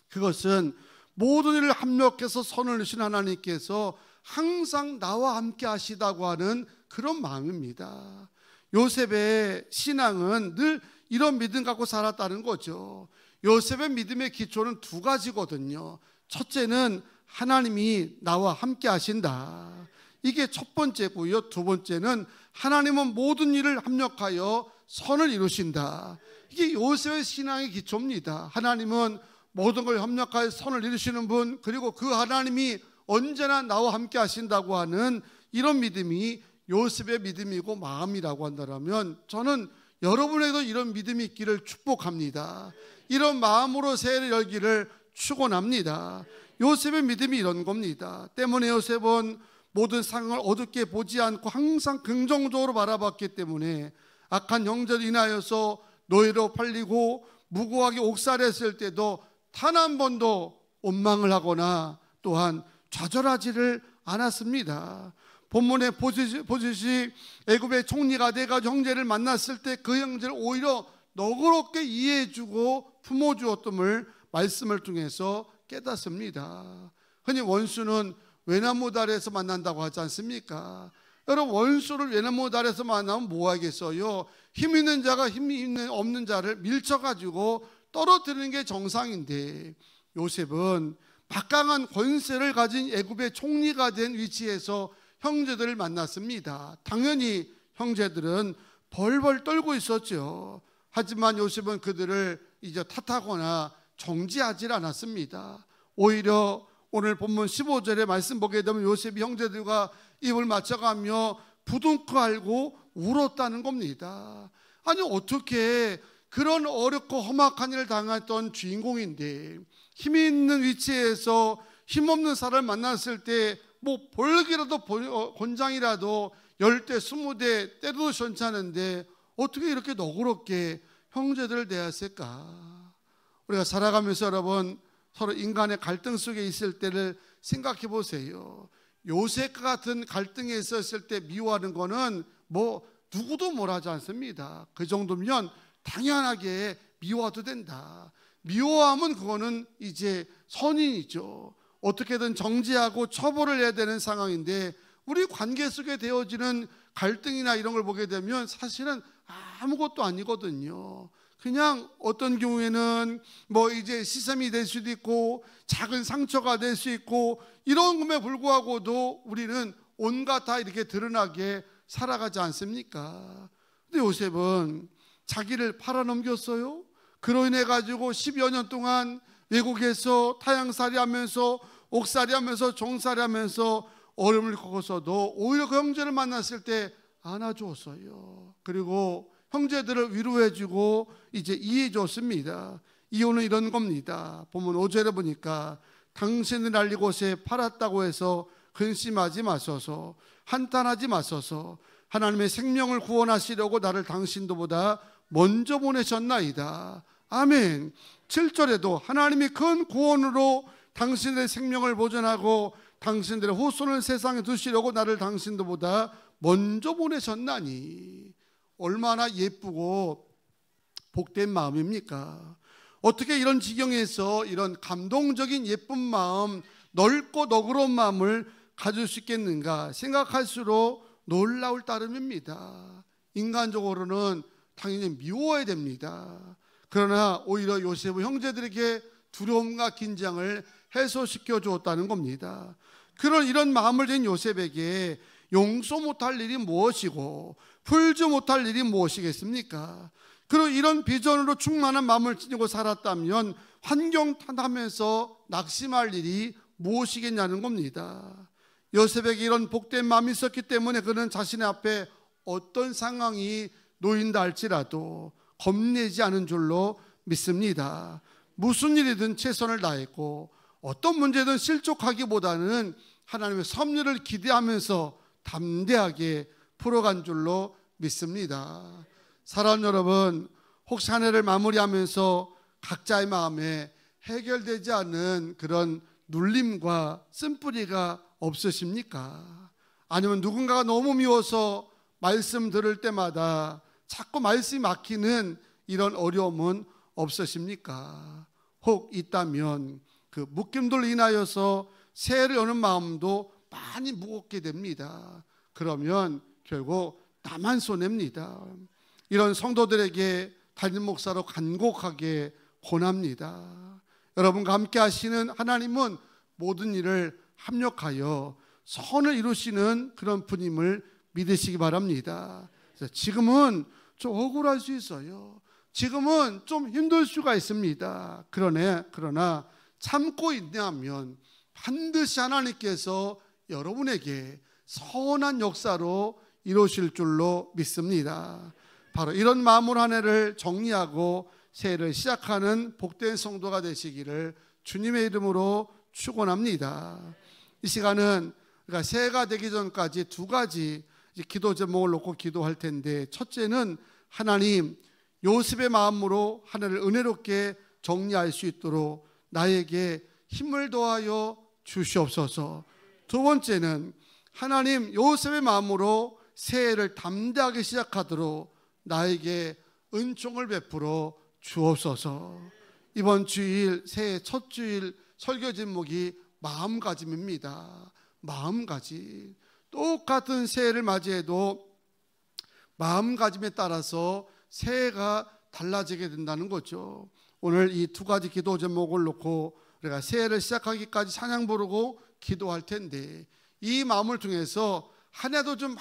그것은 모든 일을 합력해서 선을 이루신 하나님께서 항상 나와 함께 하시다고 하는 그런 마음입니다. 요셉의 신앙은 늘 이런 믿음 갖고 살았다는 거죠. 요셉의 믿음의 기초는 두 가지거든요. 첫째는 하나님이 나와 함께 하신다. 이게 첫 번째고요. 두 번째는 하나님은 모든 일을 합력하여 선을 이루신다. 이게 요셉의 신앙의 기초입니다. 하나님은 모든 걸 협력하여 선을 이루시는 분, 그리고 그 하나님이 언제나 나와 함께 하신다고 하는 이런 믿음이 요셉의 믿음이고 마음이라고 한다면 저는 여러분에게도 이런 믿음이 있기를 축복합니다. 이런 마음으로 새해를 열기를 축원합니다. 요셉의 믿음이 이런 겁니다. 때문에 요셉은 모든 상황을 어둡게 보지 않고 항상 긍정적으로 바라봤기 때문에 악한 형제로 인하여서 노예로 팔리고 무고하게 옥살했을 때도 단 한 번도 원망을 하거나 또한 좌절하지를 않았습니다. 본문에 보듯이 애굽의 총리가 돼가지고 형제를 만났을 때 그 형제를 오히려 너그럽게 이해해주고 품어주었음을 말씀을 통해서 깨닫습니다. 흔히 원수는 외나무 아래에서 만난다고 하지 않습니까? 여러분, 원수를 외나무 아래에서 만나면 뭐 하겠어요? 힘 있는 자가 힘이 없는 자를 밀쳐가지고 떨어뜨리는 게 정상인데, 요셉은 막강한 권세를 가진 애굽의 총리가 된 위치에서 형제들을 만났습니다. 당연히 형제들은 벌벌 떨고 있었죠. 하지만 요셉은 그들을 이제 탓하거나 정지하지 않았습니다. 오히려 오늘 본문 15절의 말씀 보게 되면 요셉이 형제들과 입을 맞춰가며 부둥켜 알고 울었다는 겁니다. 아니, 어떻게 그런 어렵고 험악한 일을 당했던 주인공인데 힘이 있는 위치에서 힘없는 사람을 만났을 때 뭐 벌기라도 권장이라도 10대 20대 때려도 괜찮은데 어떻게 이렇게 너그럽게 형제들을 대했을까? 우리가 살아가면서 여러분 서로 인간의 갈등 속에 있을 때를 생각해 보세요. 요셉과 같은 갈등에 있었을 때 미워하는 거는 뭐 누구도 뭘 하지 않습니다. 그 정도면 당연하게 미워도 된다. 미워하면 그거는 이제 선인이죠. 어떻게든 정지하고 처벌을 해야 되는 상황인데 우리 관계 속에 되어지는 갈등이나 이런 걸 보게 되면 사실은 아무것도 아니거든요. 그냥 어떤 경우에는 뭐 이제 시샘이 될 수도 있고 작은 상처가 될 수 있고 이런 것에 불구하고도 우리는 온갖 다 이렇게 드러나게 살아가지 않습니까? 근데 요셉은 자기를 팔아넘겼어요. 그로 인해 가지고 10여 년 동안 외국에서 타향살이 하면서 옥살이 하면서 종살이 하면서 어려움을 겪어서도 오히려 그 형제를 만났을 때 안아주었어요. 그리고 형제들을 위로해주고 이제 이해해줬습니다. 이유는 이런 겁니다. 보면 5절에 보니까 당신을 날 이곳에 팔았다고 해서 근심하지 마소서. 한탄하지 마소서. 하나님의 생명을 구원하시려고 나를 당신도보다 먼저 보내셨나이다. 아멘. 7절에도 하나님이 큰 구원으로 당신들의 생명을 보존하고 당신들의 후손을 세상에 두시려고 나를 당신도보다 먼저 보내셨나니. 얼마나 예쁘고 복된 마음입니까? 어떻게 이런 지경에서 이런 감동적인 예쁜 마음, 넓고 너그러운 마음을 가질 수 있겠는가 생각할수록 놀라울 따름입니다. 인간적으로는 당연히 미워야 됩니다. 그러나 오히려 요셉의 형제들에게 두려움과 긴장을 해소시켜 주었다는 겁니다. 그런 이런 마음을 가진 요셉에게 용서 못할 일이 무엇이고 풀지 못할 일이 무엇이겠습니까? 그리고 이런 비전으로 충만한 마음을 지니고 살았다면 환경 탓하면서 낙심할 일이 무엇이겠냐는 겁니다. 요셉에게 이런 복된 마음이 있었기 때문에 그는 자신의 앞에 어떤 상황이 놓인다 할지라도 겁내지 않은 줄로 믿습니다. 무슨 일이든 최선을 다했고 어떤 문제든 실족하기보다는 하나님의 섭리를 기대하면서 담대하게 풀어간 줄로 믿습니다. 사랑하는 여러분, 혹시 한 해를 마무리하면서 각자의 마음에 해결되지 않은 그런 눌림과 쓴뿌리가 없으십니까? 아니면 누군가가 너무 미워서 말씀 들을 때마다 자꾸 말씀이 막히는 이런 어려움은 없으십니까? 혹 있다면 그 묶임들로 인하여서 새해를 여는 마음도 많이 무겁게 됩니다. 그러면 결국 나만 손해입니다. 이런 성도들에게 담임 목사로 간곡하게 권합니다. 여러분과 함께 하시는 하나님은 모든 일을 합력하여 선을 이루시는 그런 분임을 믿으시기 바랍니다. 지금은 좀 억울할 수 있어요. 지금은 좀 힘들 수가 있습니다. 그러나 참고 인내하면 반드시 하나님께서 여러분에게 선한 역사로 이루실 줄로 믿습니다. 바로 이런 마음으로 한 해를 정리하고 새해를 시작하는 복된 성도가 되시기를 주님의 이름으로 축원합니다. 이 시간은 그러니까 새해가 되기 전까지 두 가지 기도 제목을 놓고 기도할 텐데, 첫째는 하나님 요셉의 마음으로 한 해를 은혜롭게 정리할 수 있도록 나에게 힘을 더하여 주시옵소서. 두 번째는 하나님 요셉의 마음으로 새해를 담대하게 시작하도록 나에게 은총을 베풀어 주옵소서. 이번 주일 새해 첫 주일 설교 제목이 마음가짐입니다. 마음가짐. 똑같은 새해를 맞이해도 마음가짐에 따라서 새해가 달라지게 된다는 거죠. 오늘 이 두 가지 기도 제목을 놓고 우리가 새해를 시작하기까지 찬양 부르고 기도할 텐데, 이 마음을 통해서 한 해도 좀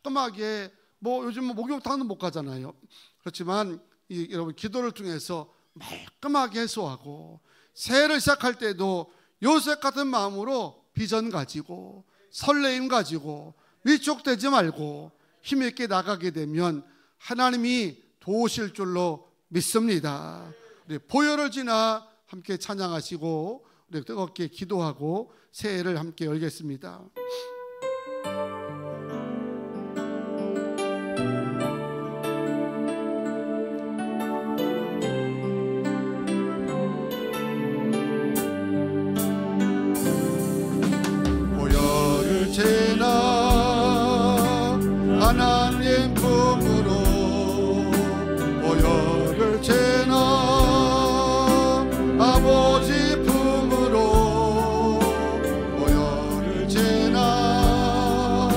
말끔하게, 요즘 목욕탕도 못 가잖아요. 그렇지만 여러분 기도를 통해서 말끔하게 해소하고, 새해를 시작할 때도 요셉 같은 마음으로 비전 가지고 설레임 가지고 위축되지 말고 힘있게 나가게 되면 하나님이 도우실 줄로 믿습니다. 우리 보혈을 지나 함께 찬양하시고 우리 뜨겁게 기도하고 새해를 함께 열겠습니다. 보혈을 지나 하나님 품으로, 보혈을 지나 아버지 품으로, 보혈을 지나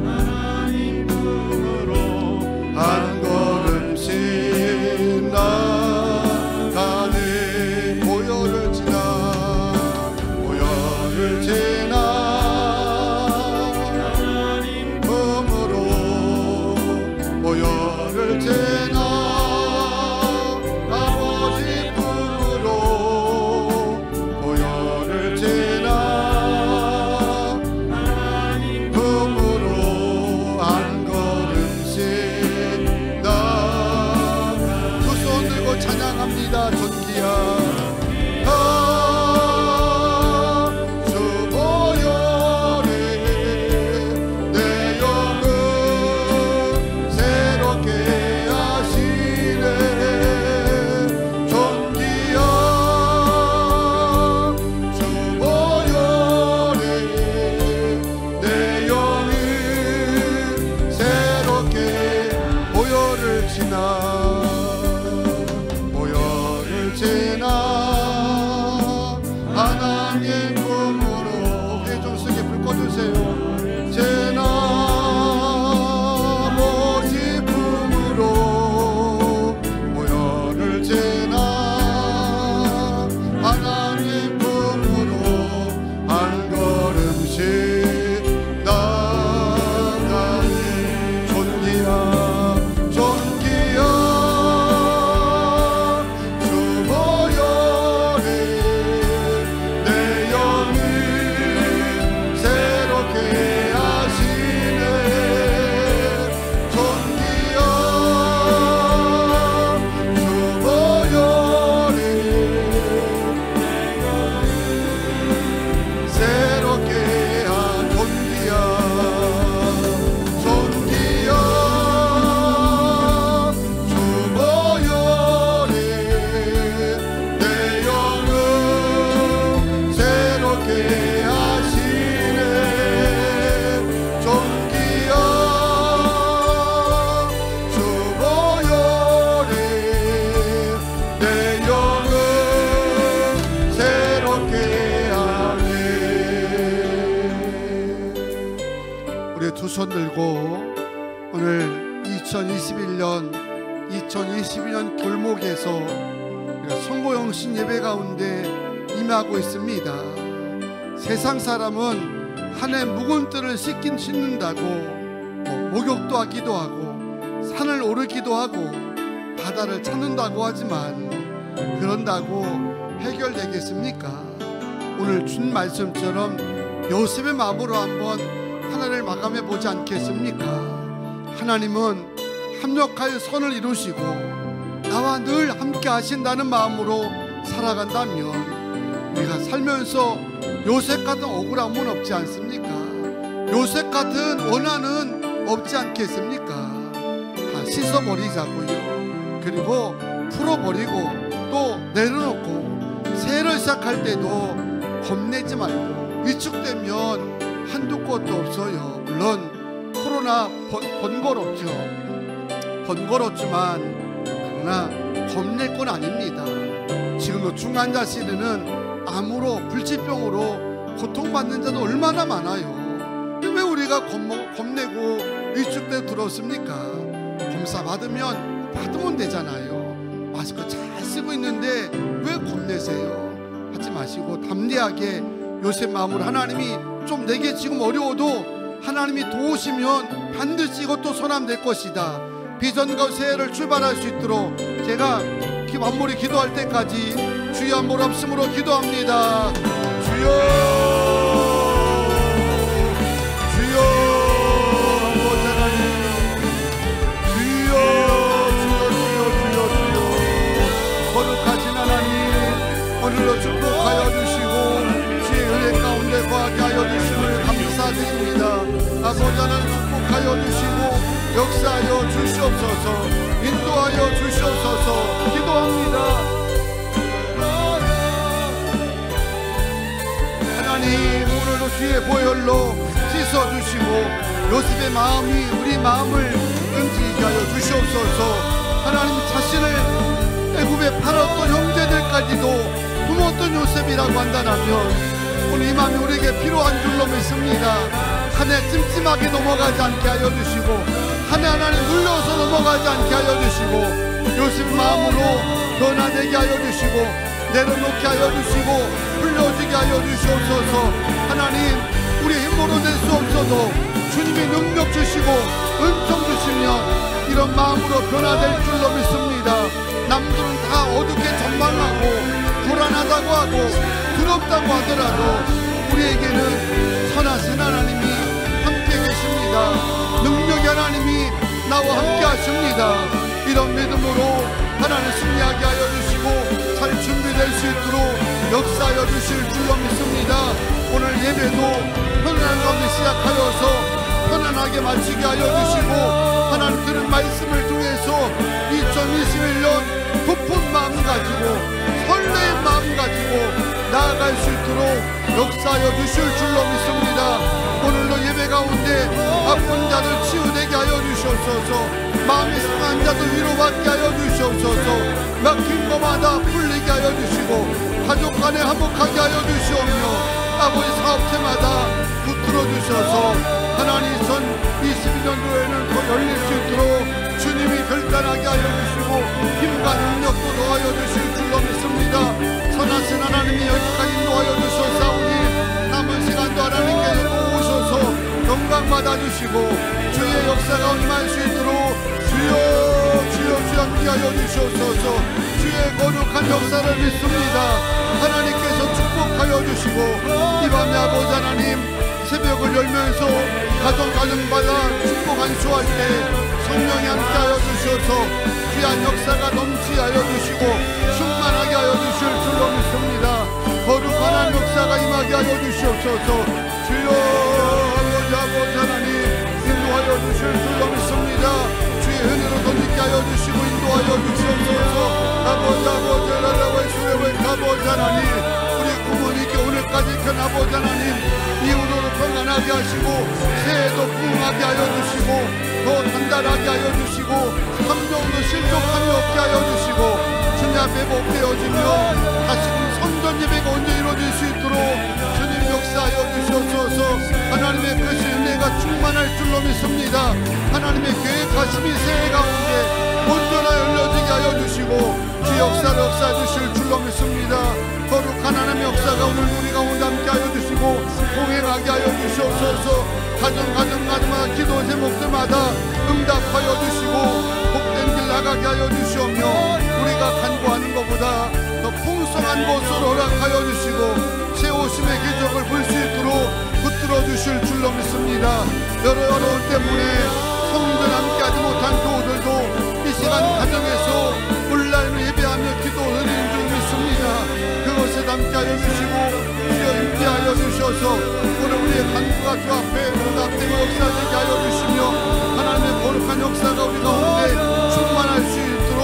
하나님 품으로 한 걸음씩 나가네. 보혈을 지나, 보혈을 지나 하나님 품으로, 보혈을 지나 찬양합니다. 전기야 2022년 골목에서 성모영신 예배 가운데 임하고 있습니다. 세상 사람은 한 해 묵은 뜰을 씻는다고 목욕도 하기도 하고 산을 오르기도 하고 바다를 찾는다고 하지만 그런다고 해결되겠습니까? 오늘 준 말씀처럼 요셉의 마음으로 한번 하나를 마감해 보지 않겠습니까? 하나님은 합력하여 선을 이루시고 나와 늘 함께 하신다는 마음으로 살아간다면 우리가 살면서 요셉 같은 억울함은 없지 않습니까? 요셉 같은 원한은 없지 않겠습니까? 다 씻어버리자고요. 그리고 풀어버리고 또 내려놓고 새해를 시작할 때도 겁내지 말고 위축되면 한두 곳도 없어요. 물론 코로나 번거롭죠. 번거롭지만 그러나 겁낼 건 아닙니다. 지금도 중환자 시대는 암으로 불치병으로 고통받는 자도 얼마나 많아요. 왜 우리가 겁내고 위축돼 들었습니까? 검사 받으면 되잖아요. 마스크 잘 쓰고 있는데 왜 겁내세요? 하지 마시고 담대하게 요셉 마음으로 하나님이 좀 내게 지금 어려워도 하나님이 도우시면 반드시 이것도 소남될 것이다. 비전과 새해를 출발할 수 있도록 제가 마무리 기도할 때까지 주여 한 번 없음으로 기도합니다. 주여 주여 거룩하신 하나님, 오늘도 축복하여 주시고 주의 은혜 가운데 거하게 하여 주심을 감사드립니다. 아버지 하나님 축복하여 주시고 역사하여 주시옵소서, 인도하여 주시옵소서 기도합니다. 하나님, 오늘도 주의 보혈로 씻어주시고 요셉의 마음이 우리 마음을 움직이게 하여 주시옵소서. 하나님 자신을 애굽에 팔았던 형제들까지도 품었던 요셉이라고 한다면 오늘 이 마음이 우리에게 필요한 줄로 믿습니다. 한 해 찜찜하게 넘어가지 않게 하여 주시고 한 해 하나님 눌려서 넘어가지 않게 하여 주시고 요셉 마음으로 변화되게 하여 주시고 내려놓게 하여 주시고 흘려지게 하여 주시옵소서. 하나님, 우리 힘으로 낼 수 없어도 주님이 능력 주시고 은총 주시면 이런 마음으로 변화될 줄로 믿습니다. 남들은 다 어둡게 전망하고 불안하다고 하고 두렵다고 하더라도 우리에게는 선하신 하나님이 함께 계십니다. 능력의 하나님이 나와 함께 하십니다. 이런 믿음으로 하나님 승리하게 하여 주시고 잘 준비될 수 있도록 역사하여 주실 줄로 믿습니다. 오늘 예배도 편안한 가운데 시작하여서 편안하게 마치게 하여 주시고 하나님 들은 말씀을 통해서 2021년 높은 마음 가지고 설레인 마음 가지고 나아갈 수 있도록 역사하여 주실 줄로 믿습니다. 오늘도 예배 가운데 아픈 자들 치유되게 하여 주시옵소서. 마음이 상한 자들 위로받게 하여 주시옵소서. 막힌 것마다 풀리게 하여 주시고 가족 간에 화목하게 하여 주시오며 아버지 사업체마다 붙들어 주셔서 하나님 2022년도에는 더 열릴 수 있도록 주님이 결단하게 하여 주시고 힘과 능력도 더하여 주실 줄로 믿습니다. 선하신 하나님이 여기까지 인도하여 주셨사오니 남은 시간도 하나님께 오셔서 영광 받아주시고 주의 역사가 임할 수 있도록 주여 함께 하여 주시옵소서. 주의 거룩한 역사를 믿습니다. 하나님께서 축복하여 주시고 이 밤에 아버지 하나님 새벽을 열면서 가정받아 축복 안수할 때 성령이 함께 하여 주셔서 귀한 역사가 넘치게 하여 주시고 충만하게 하여 주실 줄로 믿습니다. 거룩한 역사가 임하게 하여 주시옵소서. 주여 아버지 하나님 인도하여 주실 줄로 믿습니다. 주의 은혜로 던지게 하여 주시고 인도하여 주시옵소서. 아버지 하나님 우리 부모님께 오늘까지 큰 아버지 하나님 이후로도 평안하게 하시고 새해도 부흥하게 하여 주시고 더 단단하게 하여 주시고 함정도 실족함이 없게 하여 주시고 주님 앞에 복되어지며 다시금 성전 예배가 언제 이루어질 수 있도록 주님 역사하여 주시옵소서. 주시옵소서. 하나님의 그 은혜가 충만할 줄로 믿습니다. 하나님의 계획하심이 새해 가운데 온전하여 열려지게 하여 주시고 주 역사를 역사해 주실 줄로 믿습니다. 거룩한 하나님의 역사가 오늘 우리 가운데 함께 하여 주시고 동행하게 하여 주시옵소서. 가정마다 기도 제목들마다 응답하여 주시고 복된 길 나가게 하여 주시오며 우리가 간구하는 것보다 더 풍성한 것으로 허락하여 주시고 새 오심의 기적을 볼 수 있도록 붙들어 주실 줄로 믿습니다. 여러 어려움 때문에 성전 함께하지 못한 교우들도 이 시간 가정에서 온라인으로 예배하며 기도 드리는 줄 믿습니다. 그것에 함께하여 주시고 주여 임재하여 주셔서 오늘 우리의 간구가 주 앞에 응답되고 역사되게 하여 주시며 하나님의 거룩한 역사가 우리 가운데 충만할 수 있도록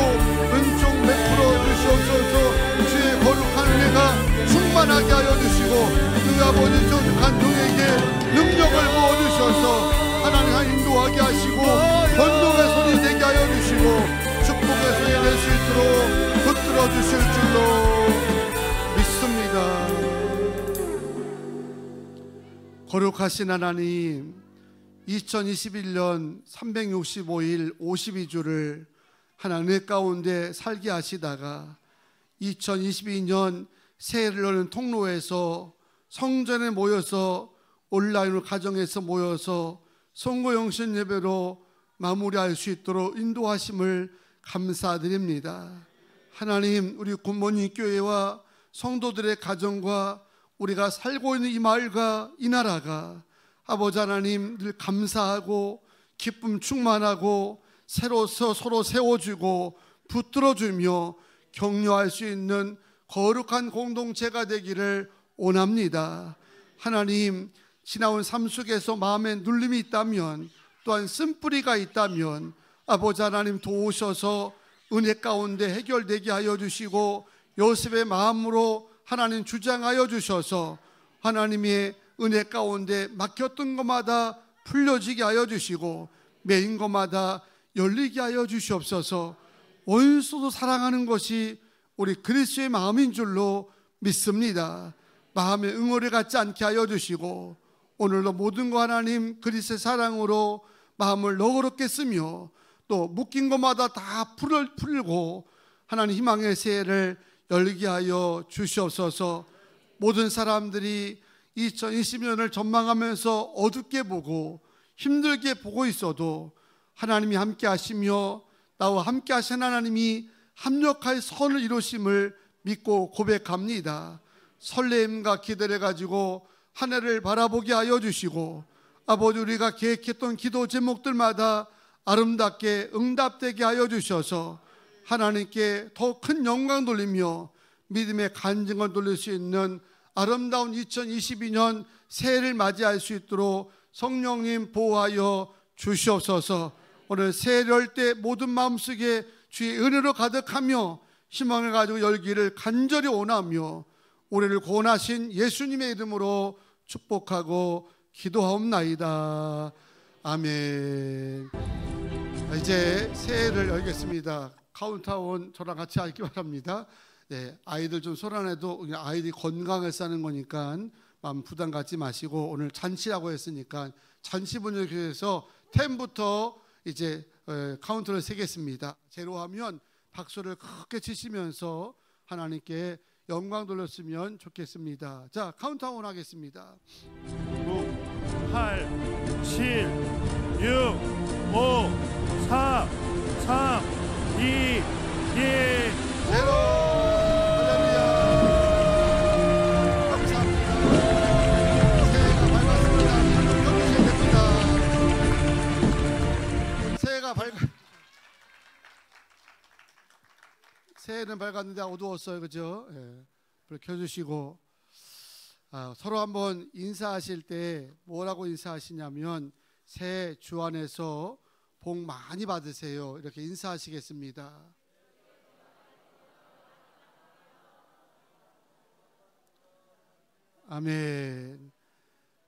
은총 베풀어 주시옵소서. 주의 거룩한 은혜가 충만하게 하여 주시고 그 아버지 저주한 종에게 능력을 부어주셔서 하나님 인도하게 하시고 번동의 손이 되게 하여 주시고 축복의 손이 될 수 있도록 붙들어 주실 줄로 믿습니다. 거룩하신 하나님, 2021년 365일 52주를 하나님 은혜 가운데 살게 하시다가 2022년 새해를 여는 통로에서 성전에 모여서 온라인으로 가정에서 모여서 성고영신 예배로 마무리할 수 있도록 인도하심을 감사드립니다. 하나님, 우리 굿모닝 교회와 성도들의 가정과 우리가 살고 있는 이 마을과 이 나라가 아버지 하나님 늘 감사하고 기쁨 충만하고 서로 세워주고 붙들어주며 격려할 수 있는 거룩한 공동체가 되기를 원합니다. 하나님, 지나온 삶 속에서 마음에 눌림이 있다면 또한 쓴뿌리가 있다면 아버지 하나님 도우셔서 은혜 가운데 해결되게 하여 주시고 요셉의 마음으로 하나님 주장하여 주셔서 하나님의 은혜 가운데 막혔던 것마다 풀려지게 하여 주시고 메인 것마다 열리게 하여 주시옵소서. 원수도 사랑하는 것이 우리 그리스도의 마음인 줄로 믿습니다. 마음의 응어를 갖지 않게 하여 주시고 오늘도 모든 거 하나님 그리스도의 사랑으로 마음을 너그럽게 쓰며 또 묶인 것마다 다 풀고 하나님 희망의 새해를 열리게 하여 주시옵소서. 모든 사람들이 2020년을 전망하면서 어둡게 보고 힘들게 보고 있어도 하나님이 함께 하시며 나와 함께 하신 하나님이 합력하여 선을 이루심을 믿고 고백합니다. 설렘과 기대를 가지고 한 해를 바라보게 하여 주시고 아버지 우리가 계획했던 기도 제목들마다 아름답게 응답되게 하여 주셔서 하나님께 더 큰 영광 돌리며 믿음의 간증을 돌릴 수 있는 아름다운 2022년 새해를 맞이할 수 있도록 성령님 보호하여 주시옵소서. 오늘 새해를 열 때 모든 마음속에 주의 은혜로 가득하며 희망을 가지고 열기를 간절히 원하며 우리를 구원하신 예수님의 이름으로 축복하고 기도하옵나이다. 아멘. 이제 새해를 열겠습니다. 카운트다운 저랑 같이 하기 바랍니다. 네, 아이들 좀 소란해도 아이들이 건강을 싸는 거니까 마음 부담 갖지 마시고 오늘 잔치라고 했으니까 잔치 분위기 위해서 10부터 이제 카운트를 세겠습니다. 제로 하면 박수를 크게 치시면서 하나님께 영광 돌렸으면 좋겠습니다. 자, 카운트다운 하겠습니다. 9, 8, 7, 6, 5, 4, 3, 2, 1 제로. 할렐루야. 감사합니다. 새해가 밝았습니다. 됩니다. 새해가 새해는 밝았는데 어두웠어요, 그죠? 예. 불 켜주시고 서로 한번 인사하실 때 뭐라고 인사하시냐면 새해 주 안에서 복 많이 받으세요. 이렇게 인사하시겠습니다. 아멘.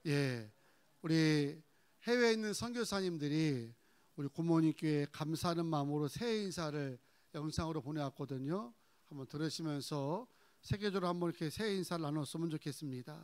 예, 우리 해외에 있는 선교사님들이 우리 굿모닝 교회에 감사하는 마음으로 새해 인사를 영상으로 보내왔거든요. 한번 들으시면서 세계적으로 한번 이렇게 새해 인사를 나눴으면 좋겠습니다.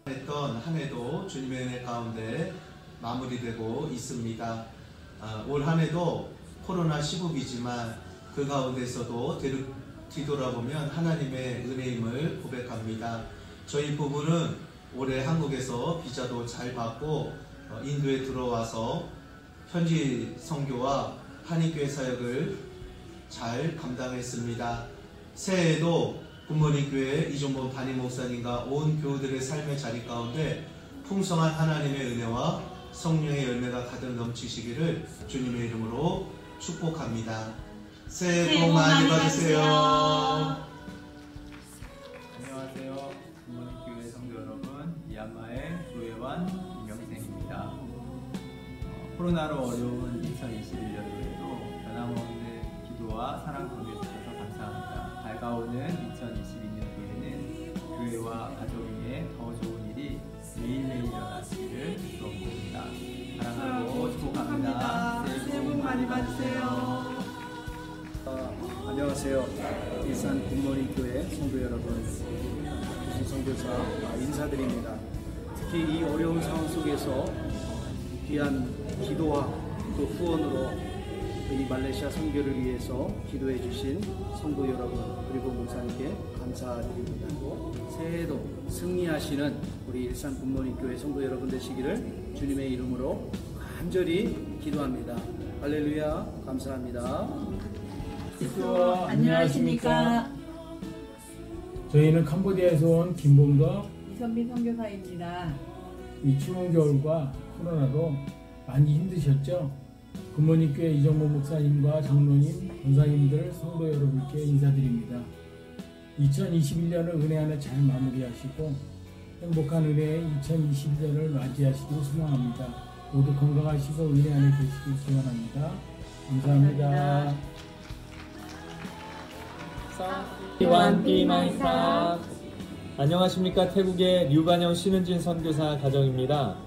했던 한 해도 주님의 은혜 가운데 마무리되고 있습니다. 올 한 해도 코로나 시국이지만 그 가운데서도 뒤돌아보면 하나님의 은혜임을 고백합니다. 저희 부부는 올해 한국에서 비자도 잘 받고 인도에 들어와서 현지 선교와 한인교회 사역을 잘 감당했습니다. 새해에도 굿모닝 교회 이종범 담임 목사님과 온 교우들의 삶의 자리 가운데 풍성한 하나님의 은혜와 성령의 열매가 가득 넘치시기를 주님의 이름으로 축복합니다. 새해 복 많이 받으세요. 안녕하세요. 굿모닝 교회 성도 여러분, 미얀마의 조혜완 김영생입니다. 코로나로 어려운 2021년도에도 변함없는 기도와 사랑 가운데 주셔서 감사합니다. 밝아오는 2022년도에는 교회와 가족 위에 더 좋은 일이 매일매일 일어나시기를 기도합니다. 사랑하고 축복합니다. 새해 복 많이 받으세요. 안녕하세요. 일산 굿모닝 교회 성도 여러분, 선교사 인사드립니다. 특히 이 어려운 상황 속에서 귀한 기도와 또 후원으로 이 말레이시아 선교를 위해서 기도해 주신 성도 여러분 그리고 목사님께 감사드립니다. 새해에도 승리하시는 우리 일산 굿모닝 교회 성도 여러분 되시기를 주님의 이름으로 간절히 기도합니다. 할렐루야. 감사합니다. 안녕하십니까. 저희는 캄보디아에서 온 김봉덕, 이선민 선교사입니다. 이 추운 겨울과 코로나로 많이 힘드셨죠? 굿모닝 교회 이정모 목사님과 장로님, 권사님들, 성도 여러분께 인사드립니다. 2021년을 은혜 안에 잘 마무리하시고 행복한 은혜의 2022년을 맞이하시기를 소망합니다. 모두 건강하시고 은혜 안에 계시길 기원합니다. 감사합니다. 안녕하십니까. 태국의 류관영 신은진 선교사 가정입니다.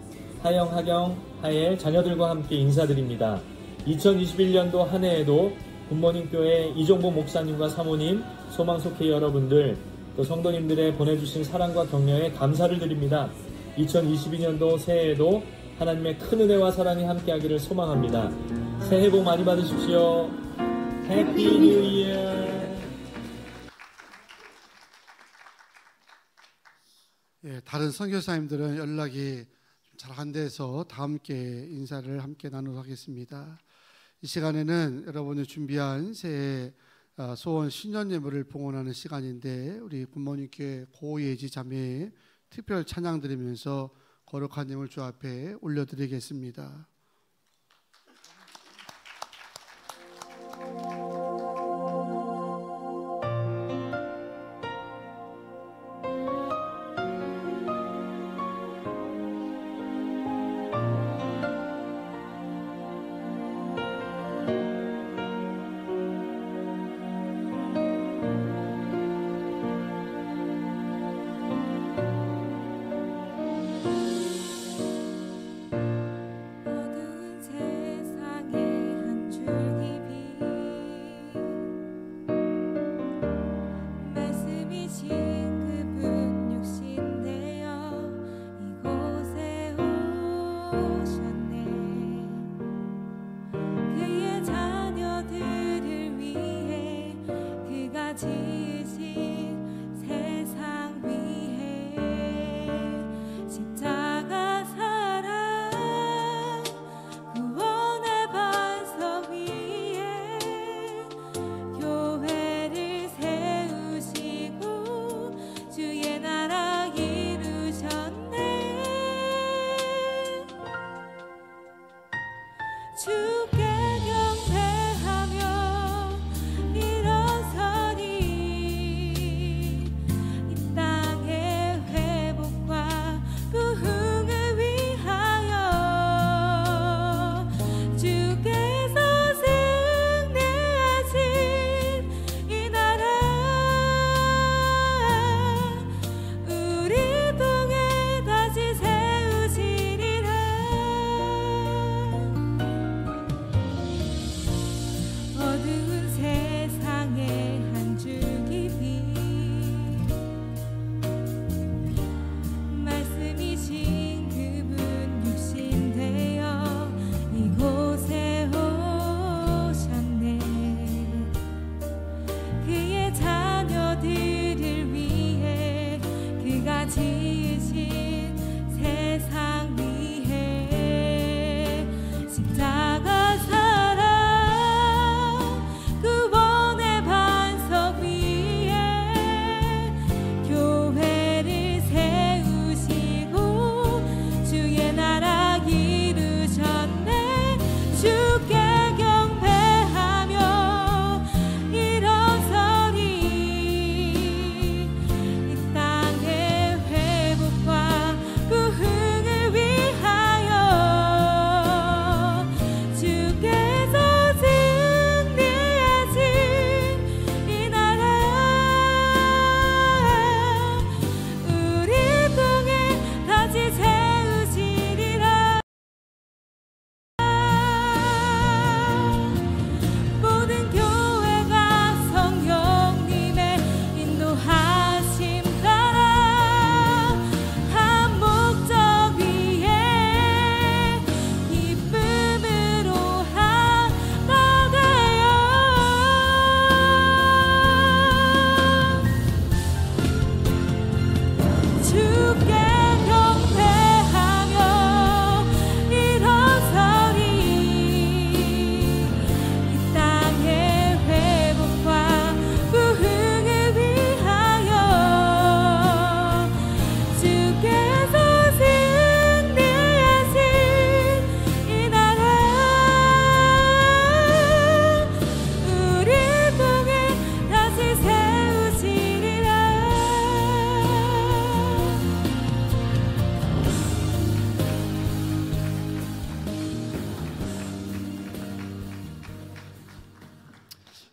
하영, 하경, 하엘 자녀들과 함께 인사드립니다. 2021년도 한 해에도 굿모닝 교회 이종보 목사님과 사모님, 소망속회 여러분들, 또 성도님들의 보내주신 사랑과 격려에 감사를 드립니다. 2022년도 새해에도 하나님의 큰 은혜와 사랑이 함께하기를 소망합니다. 새해 복 많이 받으십시오. 해피 뉴 이어. 예, 다른 선교사님들은 연락이 잘 안 돼서 다 함께 인사를 함께 나누도록 하겠습니다. 이 시간에는 여러분이 준비한 새해 소원 신년 예물을 봉헌하는 시간인데 우리 굿모닝 교회 고예지 자매의 특별 찬양 드리면서 거룩한 예물 주 앞에 올려드리겠습니다.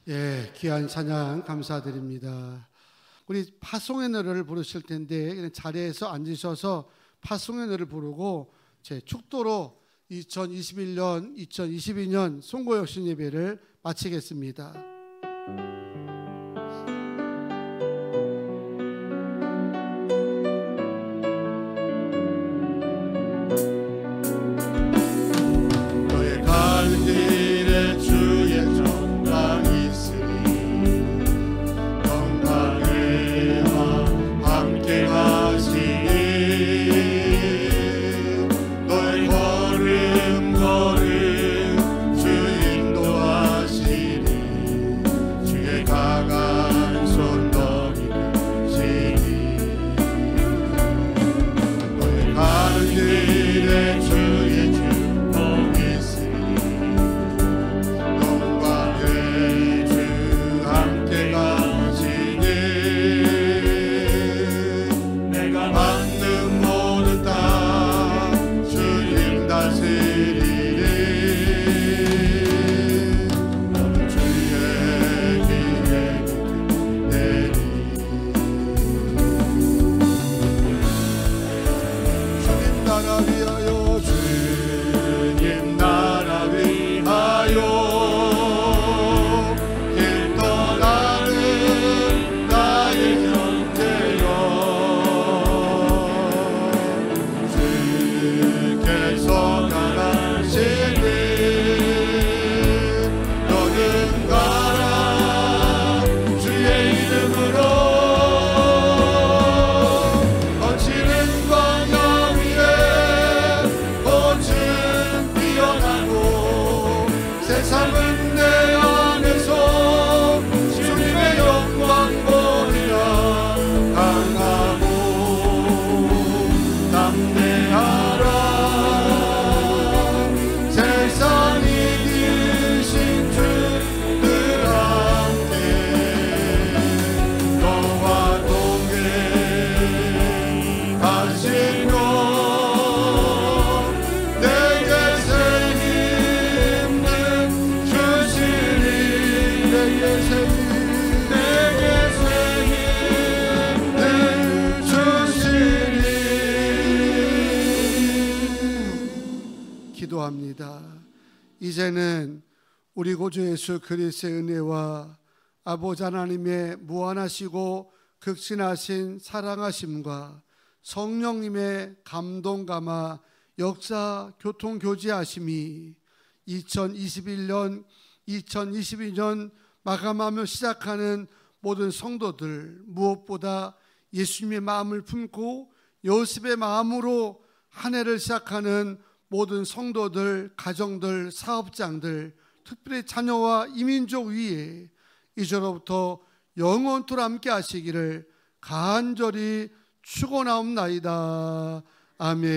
예, 귀한 찬양 감사드립니다. 우리 파송의 노래를 부르실 텐데 자리에서 앉으셔서 파송의 노래를 부르고 제 축도로 2021년, 2022년 송고혁신 예배를 마치겠습니다. 너의 가는 길에 주의 전광이 있으니 영광의와 함께 가시니 너의 걸음 걸음 주 인도하시니 주의 강한 손 너희 드시니 너의 가는 길에 주의 축복이 있으니 영광의 주 함께 가시니 내가 받는 모든 땅 주님 다스리니 너는 주의 길에 내리 주님 나라 위하여 주님 나라 위하여 길 떠나는 나의 형제여 주께서 가라시니 너는 가라 주의 이름으로 거칠은 광야 위에 꽃은 피어나고 세상은 내 안에서 주님의 영광 보리라 강하고 담대하라 세상이 이기신 주들 함께 너와 동행 하시며 내게 새 힘을 주시니 내게 새 힘을 주시니 기도합니다. 이제는 우리 구주 예수 그리스도의 은혜와 아버지 하나님의 무한하시고 극진하신 사랑하심과 성령님의 감동 감화 역사 교통 교제하심이 2021년 2022년 마감하며 시작하는 모든 성도들 무엇보다 예수님의 마음을 품고 요셉의 마음으로 한 해를 시작하는 모든 성도들, 가정들, 사업장들, 특별히 자녀와 이민족 위에 이제로부터 영원토록 함께 하시기를 간절히 축원하옵나이다. 아멘.